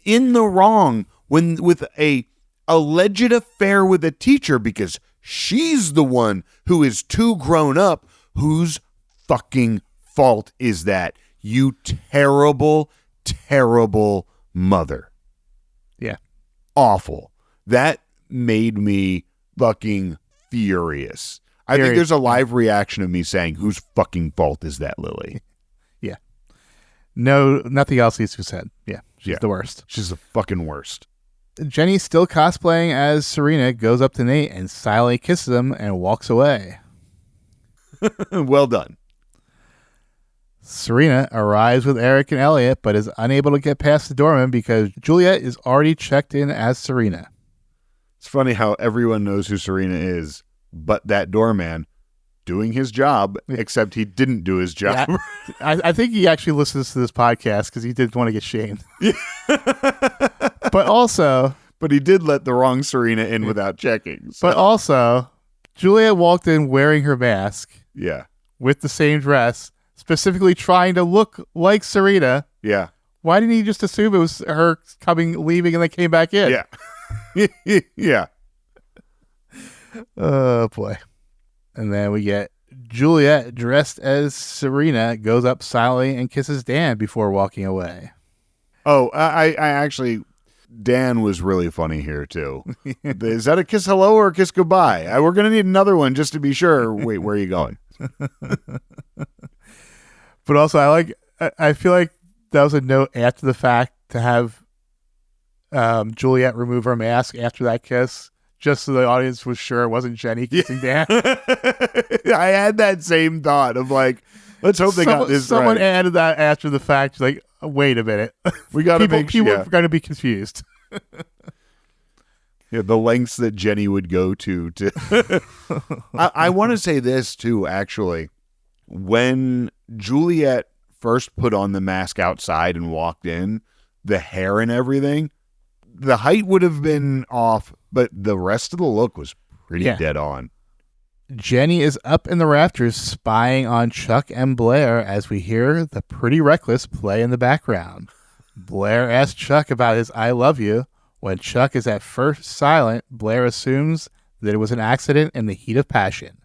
in the wrong with a alleged affair with a teacher because she's the one who is too grown up. Whose fucking fault is that? You terrible, terrible mother. Yeah. Awful. That made me fucking furious. I think there's a live reaction of me saying, whose fucking fault is that, Lily? Yeah. No, nothing else needs to be said. Yeah. She's the worst. She's the fucking worst. Jenny, still cosplaying as Serena, goes up to Nate and silently kisses him and walks away. Well done. Serena arrives with Eric and Elliot, but is unable to get past the doorman because Juliet is already checked in as Serena. It's funny how everyone knows who Serena is, but that doorman doing his job, except he didn't do his job. Yeah, I think he actually listens to this podcast because he didn't want to get shamed. But he did let the wrong Serena in without checking. So. But also, Juliet walked in wearing her mask. Yeah. With the same dress, specifically trying to look like Serena. Yeah. Why didn't he just assume it was her leaving, and then came back in? Yeah. Yeah. Oh, boy. And then we get Juliet dressed as Serena, goes up silently and kisses Dan before walking away. Oh, I actually, Dan was really funny here, too. Is that a kiss hello or a kiss goodbye? We're going to need another one just to be sure. Wait, where are you going? But also, I feel like that was a note after the fact to have Juliet remove her mask after that kiss, just so the audience was sure it wasn't Jenny kissing Dan. I had that same thought of like, let's hope they got this Someone right. added that after the fact, like, wait a minute. We got to make sure. People are going to be confused. Yeah, the lengths that Jenny would go to. I want to say this too, actually. When Juliet first put on the mask outside and walked in, the hair and everything, the height would have been off, but the rest of the look was pretty dead on. Jenny is up in the rafters spying on Chuck and Blair as we hear the Pretty Reckless play in the background. Blair asks Chuck about his I love you. When Chuck is at first silent, Blair assumes that it was an accident in the heat of passion.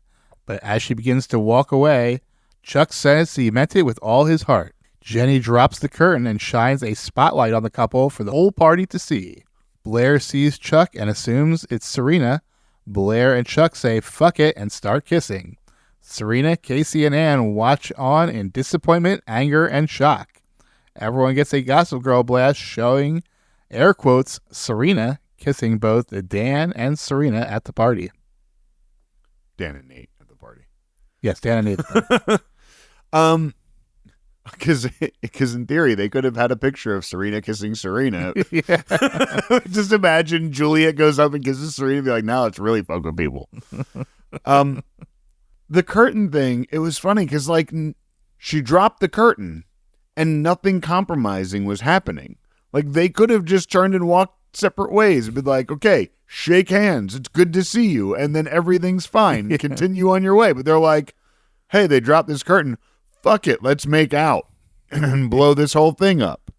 But as she begins to walk away, Chuck says he meant it with all his heart. Jenny drops the curtain and shines a spotlight on the couple for the whole party to see. Blair sees Chuck and assumes it's Serena. Blair and Chuck say fuck it and start kissing. Serena, Casey, and Ann watch on in disappointment, anger, and shock. Everyone gets a Gossip Girl blast showing, air quotes, Serena kissing both Dan and Serena at the party. Dan and Nate at the party. Yes, Dan and Nate at the party. Because in theory, they could have had a picture of Serena kissing Serena. Just imagine Juliet goes up and kisses Serena and be like, now let's really fuck with people. The curtain thing, it was funny because like she dropped the curtain and nothing compromising was happening. Like, they could have just turned and walked separate ways and been like, okay, shake hands. It's good to see you. And then everything's fine. Yeah. Continue on your way. But they're like, hey, they dropped this curtain. Fuck it. Let's make out and blow this whole thing up.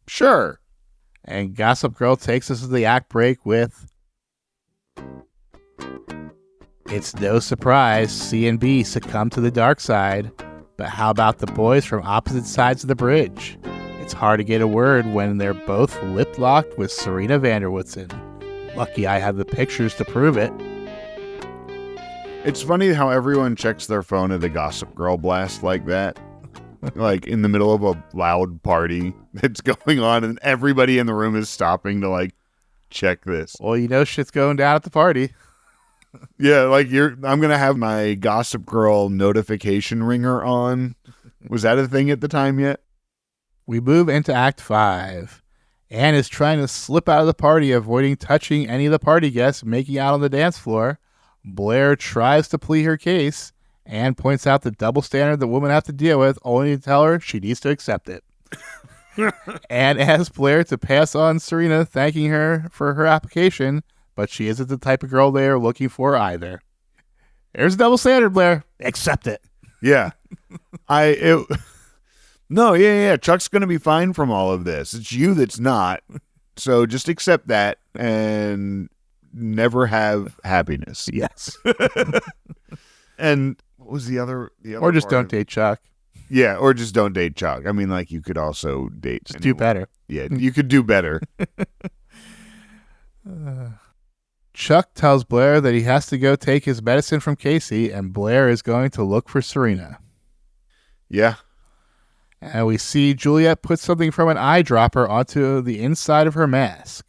Sure. And Gossip Girl takes us to the act break with, it's no surprise C and B succumb to the dark side, but how about the boys from opposite sides of the bridge? It's hard to get a word when they're both lip-locked with Serena Vanderwoodson. Lucky I have the pictures to prove it. It's funny how everyone checks their phone at a Gossip Girl blast like that. Like, in the middle of a loud party that's going on, and everybody in the room is stopping to, like, check this. Well, you know shit's going down at the party. Yeah, like, I'm going to have my Gossip Girl notification ringer on. Was that a thing at the time yet? We move into Act 5. Anne is trying to slip out of the party, avoiding touching any of the party guests making out on the dance floor. Blair tries to plead her case. Anne points out the double standard the women have to deal with, only to tell her she needs to accept it. Anne asks Blair to pass on Serena, thanking her for her application, but she isn't the type of girl they are looking for either. There's a double standard, Blair. Accept it. Yeah. No, yeah. Chuck's going to be fine from all of this. It's you that's not. So just accept that and never have happiness. Yes. And what was the other Or just part don't of- date Chuck. Yeah, or just don't date Chuck. I mean, like, you could also date. Just do better. Yeah, you could do better. Chuck tells Blair that he has to go take his medicine from Casey, and Blair is going to look for Serena. Yeah. And we see Juliet put something from an eyedropper onto the inside of her mask.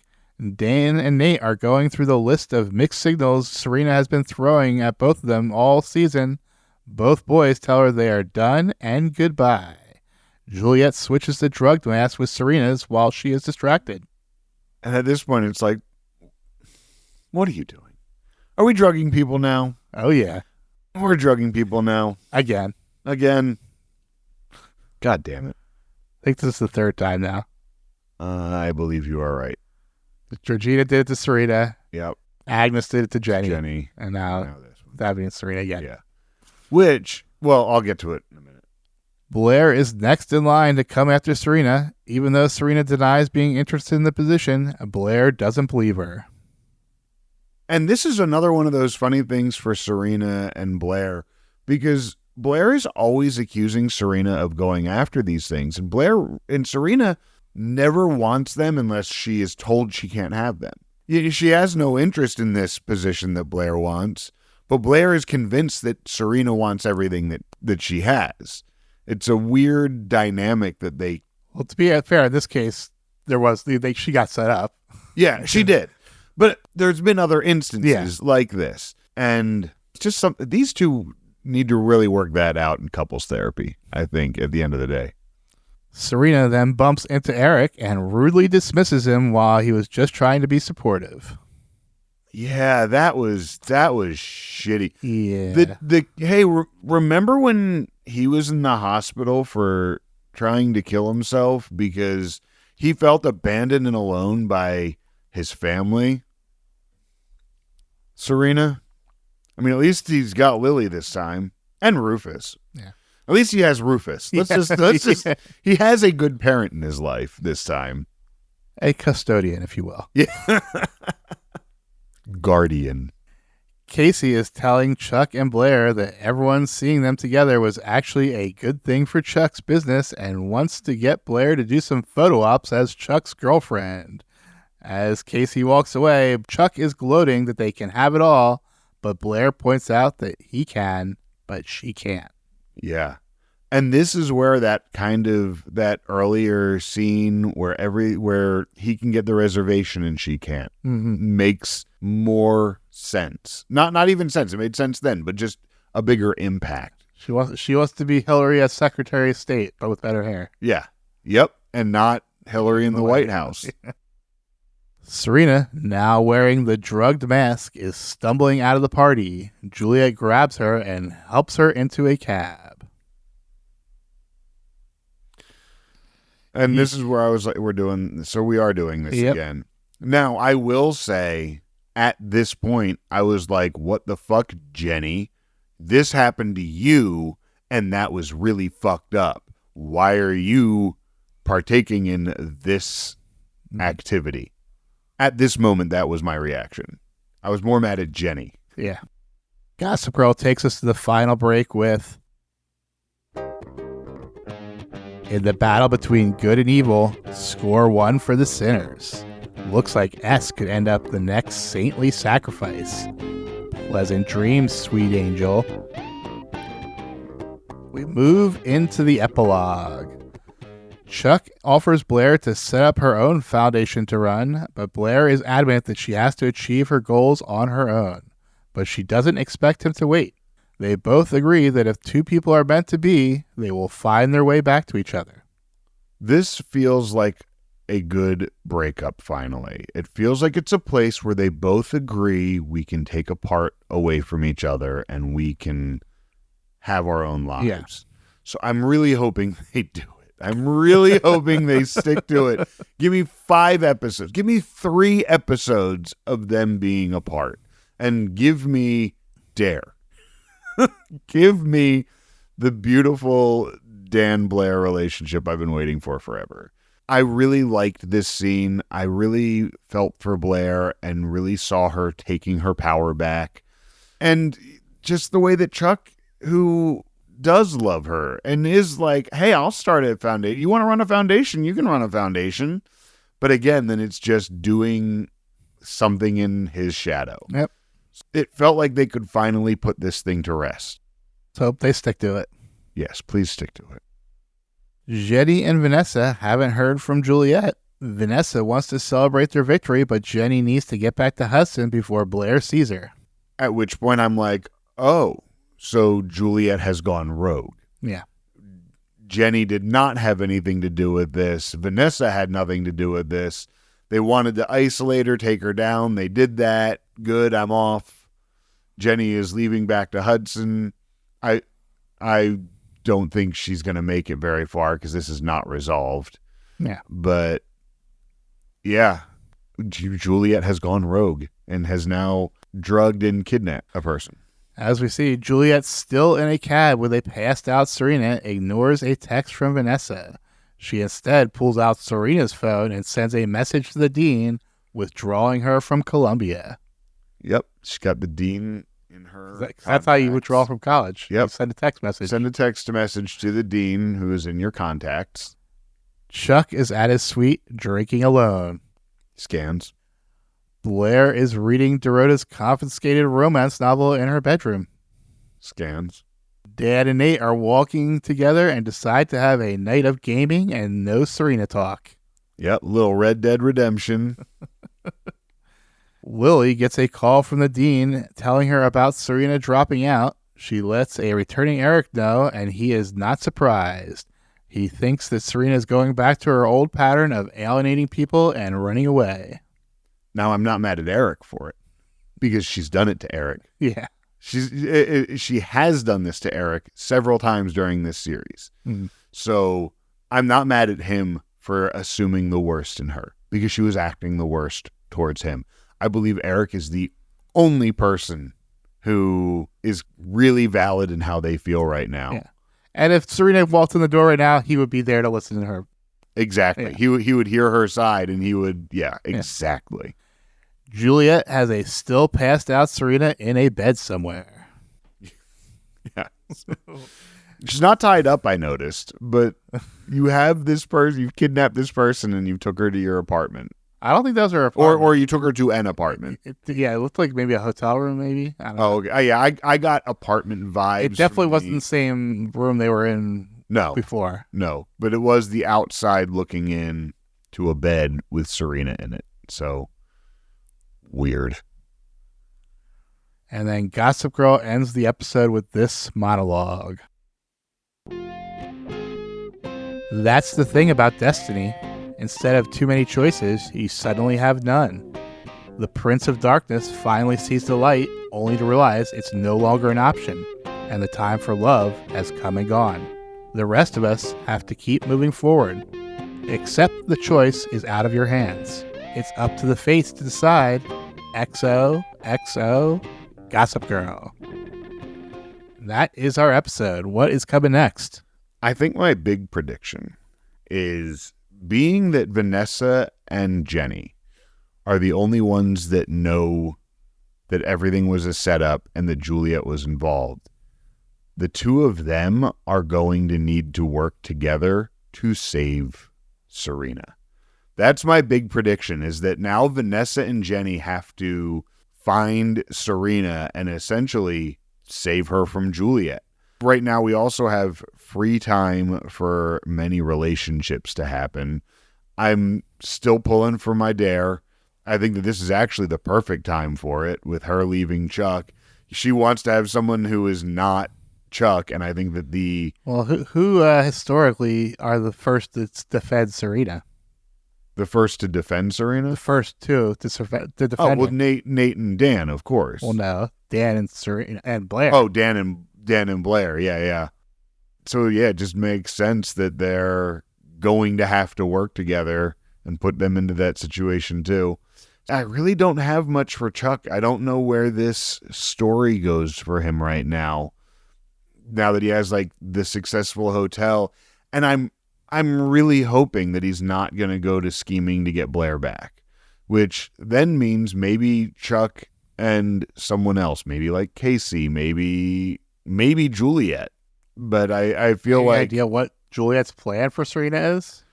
Dan and Nate are going through the list of mixed signals Serena has been throwing at both of them all season. Both boys tell her they are done and goodbye. Juliet switches the drugged mask with Serena's while she is distracted. And at this point, it's like, what are you doing? Are we drugging people now? Oh, yeah. We're drugging people now. Again. God damn it. I think this is the third time now. I believe you are right. Georgina did it to Serena. Yep. Agnes did it to Jenny. And Now now this one. that being Serena again. Yeah. Which, well, I'll get to it in a minute. Blair is next in line to come after Serena. Even though Serena denies being interested in the position, Blair doesn't believe her. And this is another one of those funny things for Serena and Blair, because Blair is always accusing Serena of going after these things. And Blair and Serena never wants them unless she is told she can't have them. She has no interest in this position that Blair wants, but Blair is convinced that Serena wants everything that she has. It's a weird dynamic that they... Well, to be fair, in this case, she got set up. Yeah, she did. But there's been other instances like this. And it's just these two need to really work that out in couples therapy, I think, at the end of the day. Serena then bumps into Eric and rudely dismisses him while he was just trying to be supportive. Yeah, that was shitty. Yeah. Remember when he was in the hospital for trying to kill himself because he felt abandoned and alone by his family? Serena? I mean, at least he's got Lily this time. And Rufus. Yeah. At least he has Rufus. Let's just he has a good parent in his life this time. A custodian, if you will. Yeah. Guardian. Casey is telling Chuck and Blair that everyone seeing them together was actually a good thing for Chuck's business and wants to get Blair to do some photo ops as Chuck's girlfriend. As Casey walks away, Chuck is gloating that they can have it all, but Blair points out that he can, but she can't. Yeah. And this is where that earlier scene where he can get the reservation and she can't makes more sense. Not even sense. It made sense then, but just a bigger impact. She wants to be Hillary as Secretary of State, but with better hair. Yeah. Yep. And not Hillary in the White House. Serena, now wearing the drugged mask, is stumbling out of the party. Juliet grabs her and helps her into a cab. And this is where I was like, we are doing this again. Now, I will say, at this point, I was like, what the fuck, Jenny? This happened to you, and that was really fucked up. Why are you partaking in this activity? At this moment, that was my reaction. I was more mad at Jenny. Yeah. Gossip Girl takes us to the final break with, in the battle between good and evil, score one for the sinners. Looks like S could end up the next saintly sacrifice. Pleasant dreams, sweet angel. We move into the epilogue. Chuck offers Blair to set up her own foundation to run, but Blair is adamant that she has to achieve her goals on her own. But she doesn't expect him to wait. They both agree that if two people are meant to be, they will find their way back to each other. This feels like a good breakup, finally. It feels like it's a place where they both agree we can take a part away from each other and we can have our own lives. Yeah. So I'm really hoping they do it. I'm really hoping they stick to it. Give me 5 episodes. Give me 3 episodes of them being apart. And give me Dare. Give me the beautiful Dan Blair relationship I've been waiting for forever. I really liked this scene. I really felt for Blair and really saw her taking her power back. And just the way that Chuck, who does love her and is like, hey, I'll start a foundation. You want to run a foundation? You can run a foundation. But again, then it's just doing something in his shadow. Yep. It felt like they could finally put this thing to rest. So hope they stick to it. Yes, please stick to it. Jenny and Vanessa haven't heard from Juliet. Vanessa wants to celebrate their victory, but Jenny needs to get back to Hudson before Blair sees her. At which point I'm like, oh, so Juliet has gone rogue. Yeah. Jenny did not have anything to do with this. Vanessa had nothing to do with this. They wanted to isolate her, take her down. They did that. Good, I'm off. Jenny is leaving back to Hudson. I don't think she's going to make it very far because this is not resolved. Yeah. But, yeah, Juliet has gone rogue and has now drugged and kidnapped a person. As we see, Juliet still in a cab with a passed out Serena ignores a text from Vanessa. She instead pulls out Serena's phone and sends a message to the dean withdrawing her from Columbia. Yep. She's got the dean in her That's how you withdraw from college. Yep. You send a text message. Send a text message to the dean who is in your contacts. Chuck is at his suite drinking alone. Scans. Blair is reading Dorota's confiscated romance novel in her bedroom. Scans. Dad and Nate are walking together and decide to have a night of gaming and no Serena talk. Yep, little Red Dead Redemption. Lily gets a call from the dean telling her about Serena dropping out. She lets a returning Eric know, and he is not surprised. He thinks that Serena is going back to her old pattern of alienating people and running away. Now, I'm not mad at Eric for it, because she's done it to Eric. Yeah. She has done this to Eric several times during this series. Mm. So I'm not mad at him for assuming the worst in her, because she was acting the worst towards him. I believe Eric is the only person who is really valid in how they feel right now. Yeah. And if Serena walked in the door right now, he would be there to listen to her. Exactly. Yeah. He would hear her side and he would, exactly. Juliet has a still passed out Serena in a bed somewhere. Yeah. She's not tied up, I noticed, but you have this person, you've kidnapped this person and you took her to your apartment. I don't think those are apartment. Or you took her to an apartment. It looked like maybe a hotel room, maybe. I don't know. Okay. Yeah, I got apartment vibes. It definitely wasn't the same room they were in before. No, but it was the outside looking in to a bed with Serena in it. So, weird. And then Gossip Girl ends the episode with this monologue. That's the thing about destiny. Instead of too many choices, you suddenly have none. The Prince of Darkness finally sees the light, only to realize it's no longer an option, and the time for love has come and gone. The rest of us have to keep moving forward. Except the choice is out of your hands. It's up to the fates to decide. XOXO Gossip Girl. That is our episode. What is coming next? I think my big prediction is, being that Vanessa and Jenny are the only ones that know that everything was a setup and that Juliet was involved, the two of them are going to need to work together to save Serena. That's my big prediction, is that now Vanessa and Jenny have to find Serena and essentially save her from Juliet. Right now, we also have free time for many relationships to happen. I'm still pulling for my dare. I think that this is actually the perfect time for it, with her leaving Chuck. She wants to have someone who is not Chuck, and I think that who historically are the first to defend Serena? The first to defend Serena? The first two to defend well, her. Nate and Dan, of course. Well, no, Dan and Serena and Blair. Oh, Dan and Blair. Yeah. So yeah, it just makes sense that they're going to have to work together and put them into that situation too. I really don't have much for Chuck. I don't know where this story goes for him right now. Now that he has like the successful hotel, and I'm really hoping that he's not going to go to scheming to get Blair back, which then means maybe Chuck and someone else, maybe like Casey, maybe Juliet. But I feel Any like idea what Juliet's plan for Serena is?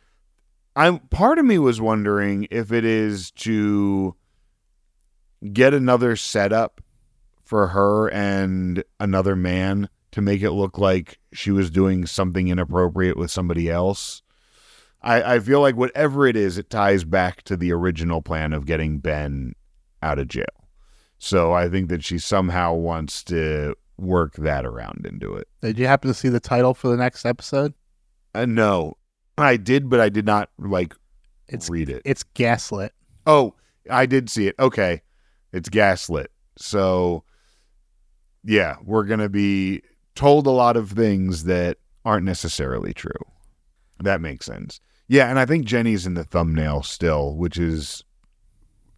Part of me was wondering if it is to get another setup for her and another man to make it look like she was doing something inappropriate with somebody else. I feel like whatever it is, it ties back to the original plan of getting Ben out of jail. So I think that she somehow wants to work that around into it. Did you happen to see the title for the next episode? No, I did, but I did not read it. It's Gaslit. Oh, I did see it. Okay. It's Gaslit. So yeah, we're going to be told a lot of things that aren't necessarily true. That makes sense. Yeah, and I think Jenny's in the thumbnail still, which is,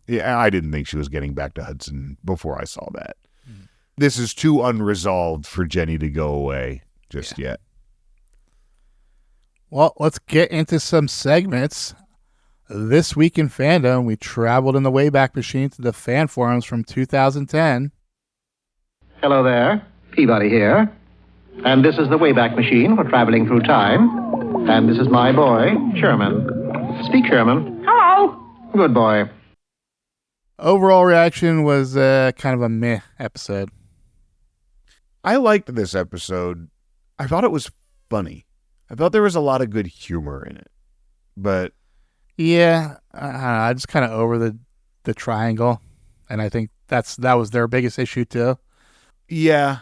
yeah, I didn't think she was getting back to Hudson before I saw that. Mm. This is too unresolved for Jenny to go away just yet. Well, let's get into some segments. This week in fandom, we traveled in the Wayback Machine to the fan forums from 2010. Hello there, Peabody here. And this is the Wayback Machine for traveling through time. And this is my boy, Sherman. Speak, Sherman. Hello. Good boy. Overall reaction was kind of a meh episode. I liked this episode. I thought it was funny. I thought there was a lot of good humor in it. But yeah, I just kind of over the triangle. And I think that was their biggest issue too. Yeah.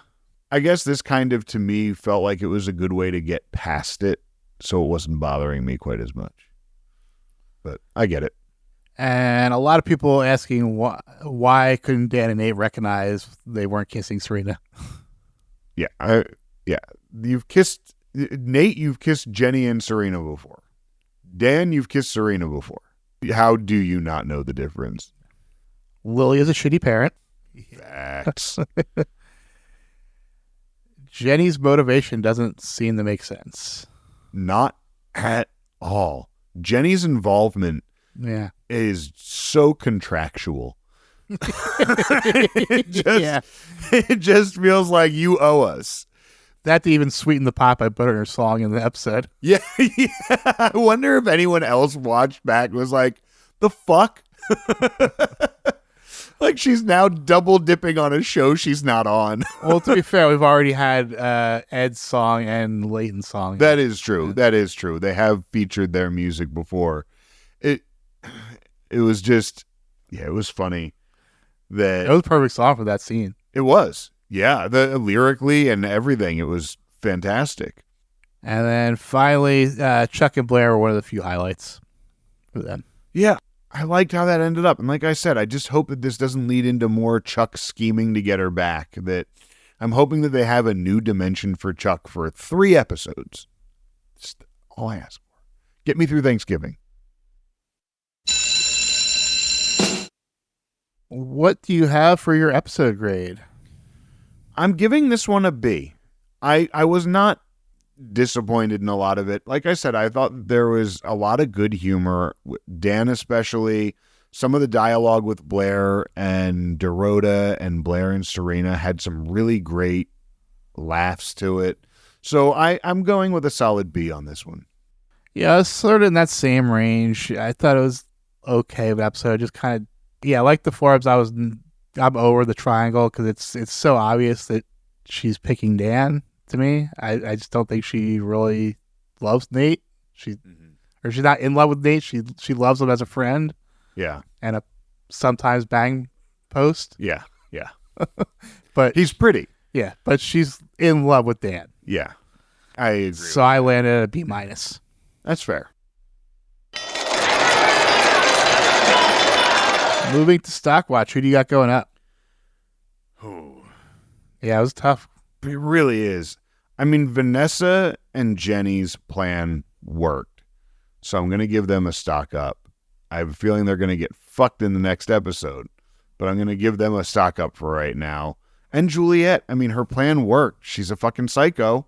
I guess this kind of, to me, felt like it was a good way to get past it, so it wasn't bothering me quite as much. But I get it. And a lot of people asking why couldn't Dan and Nate recognize they weren't kissing Serena? Yeah. You've kissed Nate. You've kissed Jenny and Serena before. Dan, you've kissed Serena before. How do you not know the difference? Lily is a shitty parent. Facts. Jenny's motivation doesn't seem to make sense. Not at all. Jenny's involvement is so contractual. It just feels like you owe us. That to even sweeten the pot by putting her song in the episode. Yeah. I wonder if anyone else watched back and was like, the fuck? Like she's now double dipping on a show she's not on. Well, to be fair, we've already had Ed's song and Leighton's song. That is true. Yeah. That is true. They have featured their music before. It was just, it was funny. It was a perfect song for that scene. It was. Yeah, lyrically and everything. It was fantastic. And then finally, Chuck and Blair were one of the few highlights for them. Yeah. I liked how that ended up. And like I said, I just hope that this doesn't lead into more Chuck scheming to get her back. That I'm hoping that they have a new dimension for Chuck for 3 episodes. That's all I ask for. Get me through Thanksgiving. What do you have for your episode grade? I'm giving this one a B. I was not disappointed in a lot of it. Like I said, I thought there was a lot of good humor. Dan especially. Some of the dialogue with Blair and Dorota and Blair and Serena had some really great laughs to it. So I'm going with a solid B on this one. Yeah, I was sort of in that same range. I thought it was okay of an episode. Just kind of, yeah, like the Forbes, I'm over the triangle because it's so obvious that she's picking Dan to me. I just don't think she really loves Nate. Or she's not in love with Nate. She loves him as a friend. Yeah. And a sometimes bang post. Yeah. But he's pretty. Yeah, but she's in love with Dan. Yeah. I agree. So I landed at a B-. That's fair. Moving to Stockwatch, who do you got going up? Oh. Yeah, it was tough. It really is. I mean, Vanessa and Jenny's plan worked. So I'm going to give them a stock up. I have a feeling they're going to get fucked in the next episode. But I'm going to give them a stock up for right now. And Juliet, I mean, her plan worked. She's a fucking psycho.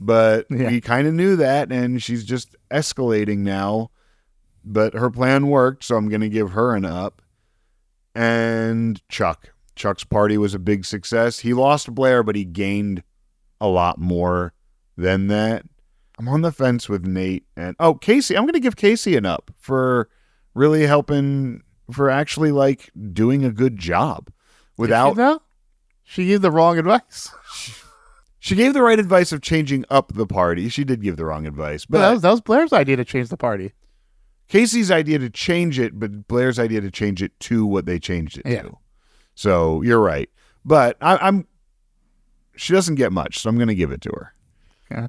But we kind of knew that. And she's just escalating now. But her plan worked. So I'm going to give her an up. And Chuck's party was a big success. He lost Blair, but he gained a lot more than that. I'm on the fence with Nate. And Casey. I'm going to give Casey an up for really helping, for actually like doing a good job without. She gave the wrong advice. She gave the right advice of changing up the party. She did give the wrong advice, but that was Blair's idea to change the party. Casey's idea to change it, but Blair's idea to change it to what they changed it to. So you're right, but she doesn't get much, so I'm going to give it to her. Yeah.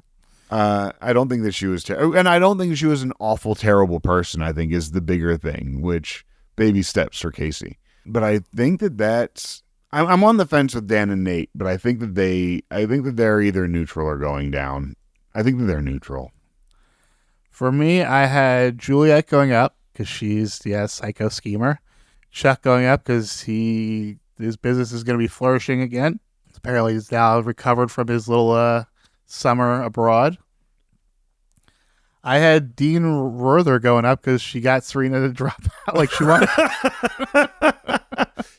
I don't think that she was and I don't think she was an awful, terrible person. I think is the bigger thing, which baby steps for Casey. But I think that's. I'm on the fence with Dan and Nate, but I think that they're either neutral or going down. I think that they're neutral. For me, I had Juliet going up because she's psycho schemer. Chuck going up because his business is going to be flourishing again. Apparently, he's now recovered from his little summer abroad. I had Dean Ruther going up because she got Serena to drop out like she wanted.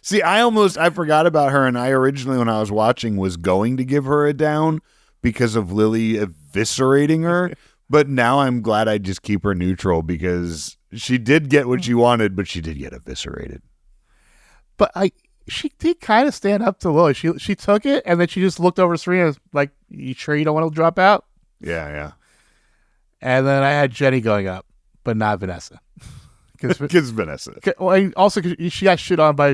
See, I forgot about her, and I originally, when I was watching, was going to give her a down because of Lily eviscerating her. But now I'm glad I just keep her neutral because she did get what she wanted, but she did get eviscerated. But she did kind of stand up to Lily. She took it, and then she just looked over Serena like, you sure you don't want to drop out? Yeah. And then I had Jenny going up, but not Vanessa. Because Vanessa. Well, also, because she got shit on by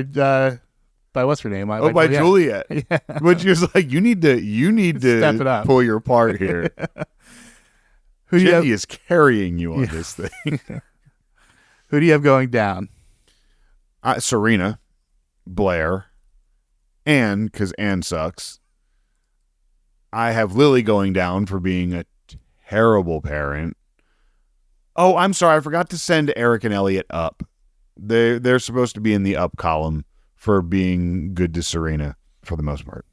what's her name? By Juliet. Yeah. Which she was like, you need to step it up. Pull your part here. Jenny is carrying you on this thing. Who do you have going down? Serena, Blair, Anne, because Anne sucks. I have Lily going down for being a terrible parent. Oh, I'm sorry. I forgot to send Eric and Elliot up. They're supposed to be in the up column for being good to Serena for the most part.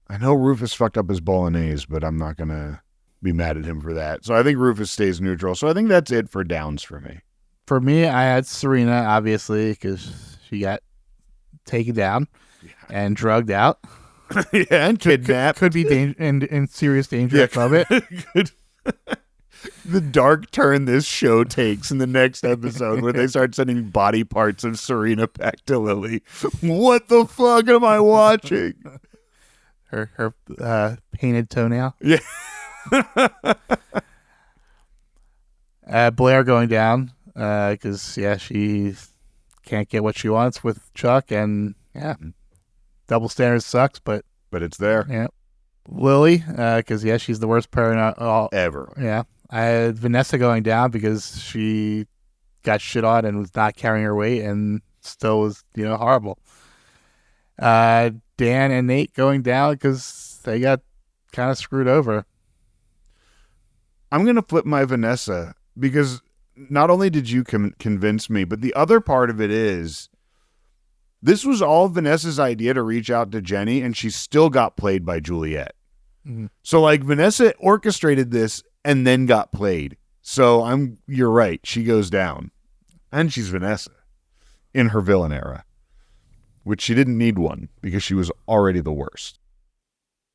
I know Rufus fucked up his bolognese, but I'm not going to be mad at him for that. So I think Rufus stays neutral. So I think that's it for downs for me. For me, I had Serena, obviously, because she got taken down and drugged out. And kidnapped. Could be in serious danger from it. The dark turn this show takes in the next episode where they start sending body parts of Serena back to Lily. What the fuck am I watching? Her painted toenail. Yeah. Blair going down because she can't get what she wants with Chuck, and double standards sucks, but it's there. Yeah. Lily because she's the worst parent ever. Yeah. I had Vanessa going down because she got shit on and was not carrying her weight and still was horrible. Dan and Nate going down because they got kind of screwed over. I'm going to flip my Vanessa because not only did you convince me, but the other part of it is this was all Vanessa's idea to reach out to Jenny, and she still got played by Juliet. Mm-hmm. So like Vanessa orchestrated this and then got played. So you're right. She goes down, and she's Vanessa in her villain era, which she didn't need one because she was already the worst.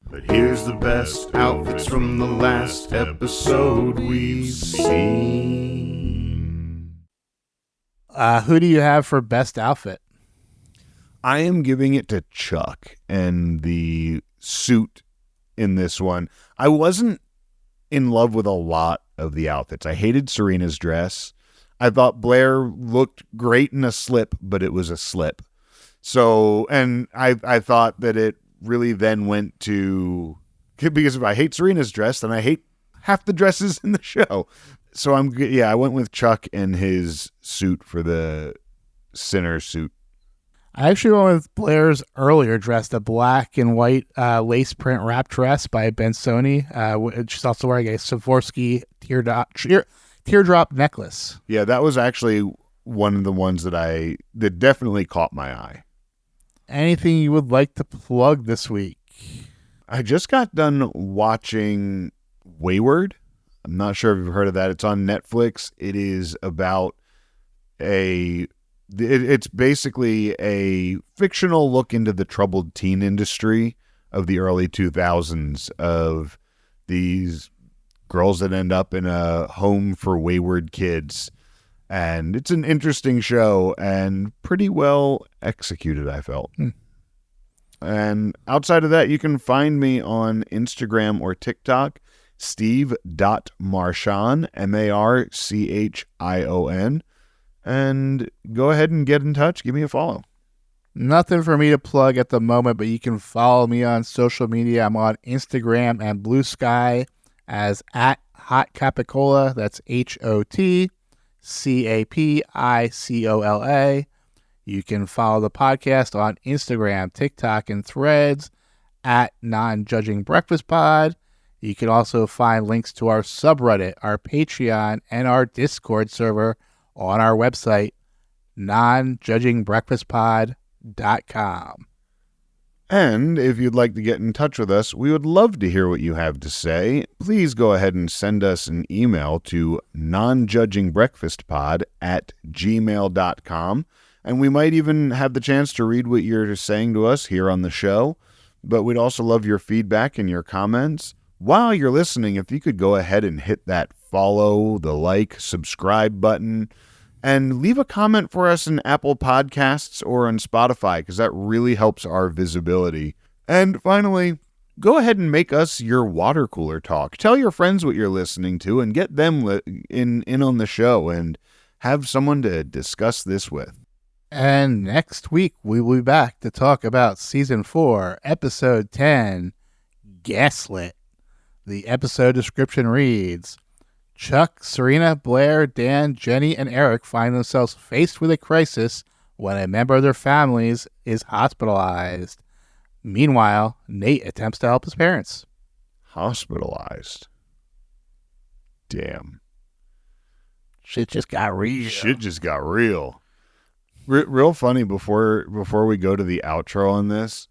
But here's the best outfits from the last episode we've seen. Who do you have for best outfit? I am giving it to Chuck and the suit in this one. I wasn't in love with a lot of the outfits. I hated Serena's dress. I thought Blair looked great in a slip, but it was a slip. So, and I thought that it really then went to, because if I hate Serena's dress, then I hate half the dresses in the show. So I went with Chuck and his suit for the Sinner suit. I actually went with Blair's earlier dress, the black and white lace print wrap dress by Bensoni. She's also wearing a Swarovski teardrop necklace. Yeah, that was actually one of the ones that definitely caught my eye. Anything you would like to plug this week? I just got done watching Wayward. I'm not sure if you've heard of that. It's on Netflix. It is about it's basically a fictional look into the troubled teen industry of the early 2000s of these girls that end up in a home for wayward kids. And it's an interesting show and pretty well executed, I felt. And outside of that, you can find me on Instagram or TikTok, steve.marchon, Marchion. And go ahead and get in touch. Give me a follow. Nothing for me to plug at the moment, but you can follow me on social media. I'm on Instagram and Blue Sky as @HotCapicola. That's HOTCAPICOLA. You can follow the podcast on Instagram, TikTok, and Threads @NonJudgingBreakfastPod. You can also find links to our subreddit, our Patreon, and our Discord server on our website, nonjudgingbreakfastpod.com. And if you'd like to get in touch with us, we would love to hear what you have to say. Please go ahead and send us an email to nonjudgingbreakfastpod@gmail.com. And we might even have the chance to read what you're saying to us here on the show. But we'd also love your feedback and your comments. While you're listening, if you could go ahead and hit that follow, the like, subscribe button, and leave a comment for us in Apple Podcasts or on Spotify, because that really helps our visibility. And finally, go ahead and make us your water cooler talk. Tell your friends what you're listening to and get them in on the show and have someone to discuss this with. And next week, we will be back to talk about Season 4, Episode 10, Gaslit. The episode description reads, Chuck, Serena, Blair, Dan, Jenny, and Eric find themselves faced with a crisis when a member of their families is hospitalized. Meanwhile, Nate attempts to help his parents. Hospitalized? Damn. Shit just got real. Real funny, before we go to the outro on this,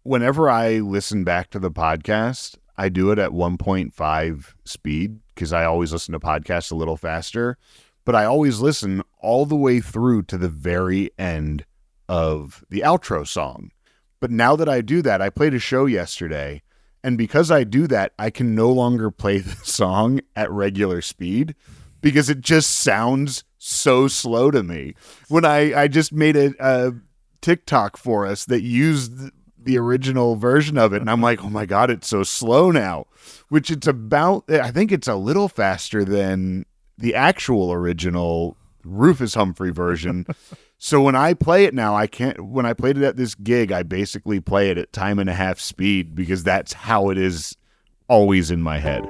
whenever I listen back to the podcast, I do it at 1.5 speed because I always listen to podcasts a little faster, but I always listen all the way through to the very end of the outro song. But now that I do that, I played a show yesterday, and because I do that, I can no longer play the song at regular speed because it just sounds so slow to me. When I just made a TikTok for us that used the original version of it, and I'm like, oh my God, it's so slow now, which it's about, I think it's a little faster than the actual original Rufus Humphrey version. So when I play it now, when I played it at this gig, I basically play it at 1.5 speed because that's how it is always in my head.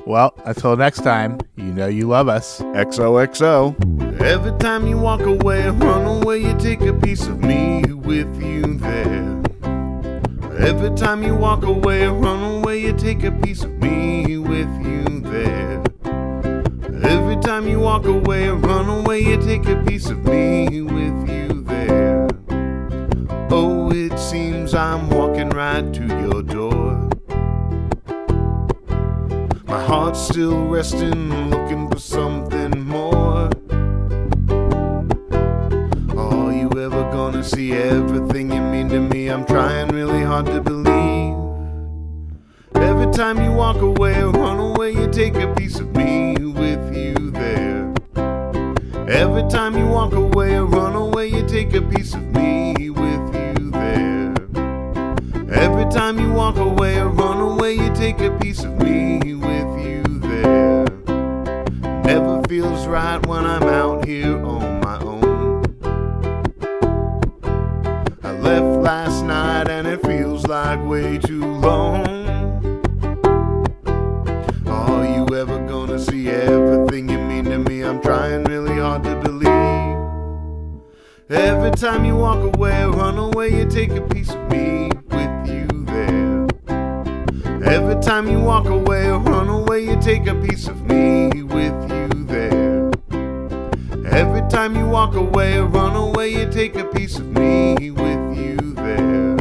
Well, until next time, you know you love us. XOXO. Every time you walk away, run away, you take a piece of me with you there. Every time you walk away, run away, you take a piece of me with you there. time you walk away or run away, you take a piece of me with you there. Oh, it seems I'm walking right to your door. My heart's still resting, looking for something more. Are you ever gonna see everything you mean to me? I'm trying really hard to believe. Every time you walk away or run away, you take a piece of me with you there. Every time you walk away or run away, you take a piece of me with you there. Every time you walk away or run away, you take a piece of me with you there. Never feels right when I'm out here on my own. I left last night and it feels like way too long. Are you ever gonna see everything you mean to me? I'm trying really hard to believe. Every time you walk away or run away, you take a piece of me with you there. Every time you walk away or run away, you take a piece of me with you there. Every time you walk away or run away, you take a piece of me with you there.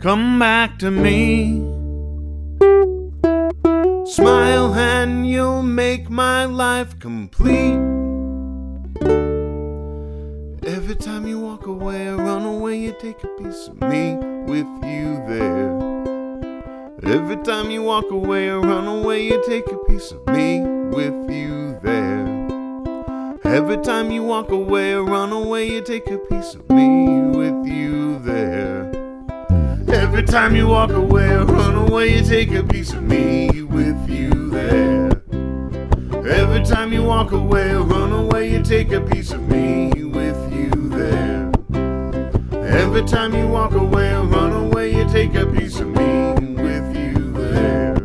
Come back to me. Smile and you'll make my life complete. Every time you walk away or run away, you take a piece of me with you there. Every time you walk away or run away, you take a piece of me with you there. Every time you walk away or run away, you take a piece of me with you there. Every time you walk away or run away, you take a piece of me with you there. Every time you walk away or run away, you take a piece of me with you there. Every time you walk away or run away, you take a piece of me with you there.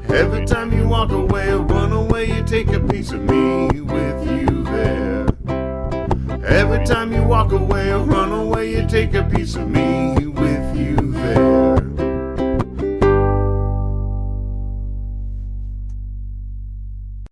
Every time you walk away or run away, you take a piece of me with you there. Every time you walk away or run away, you take a piece of me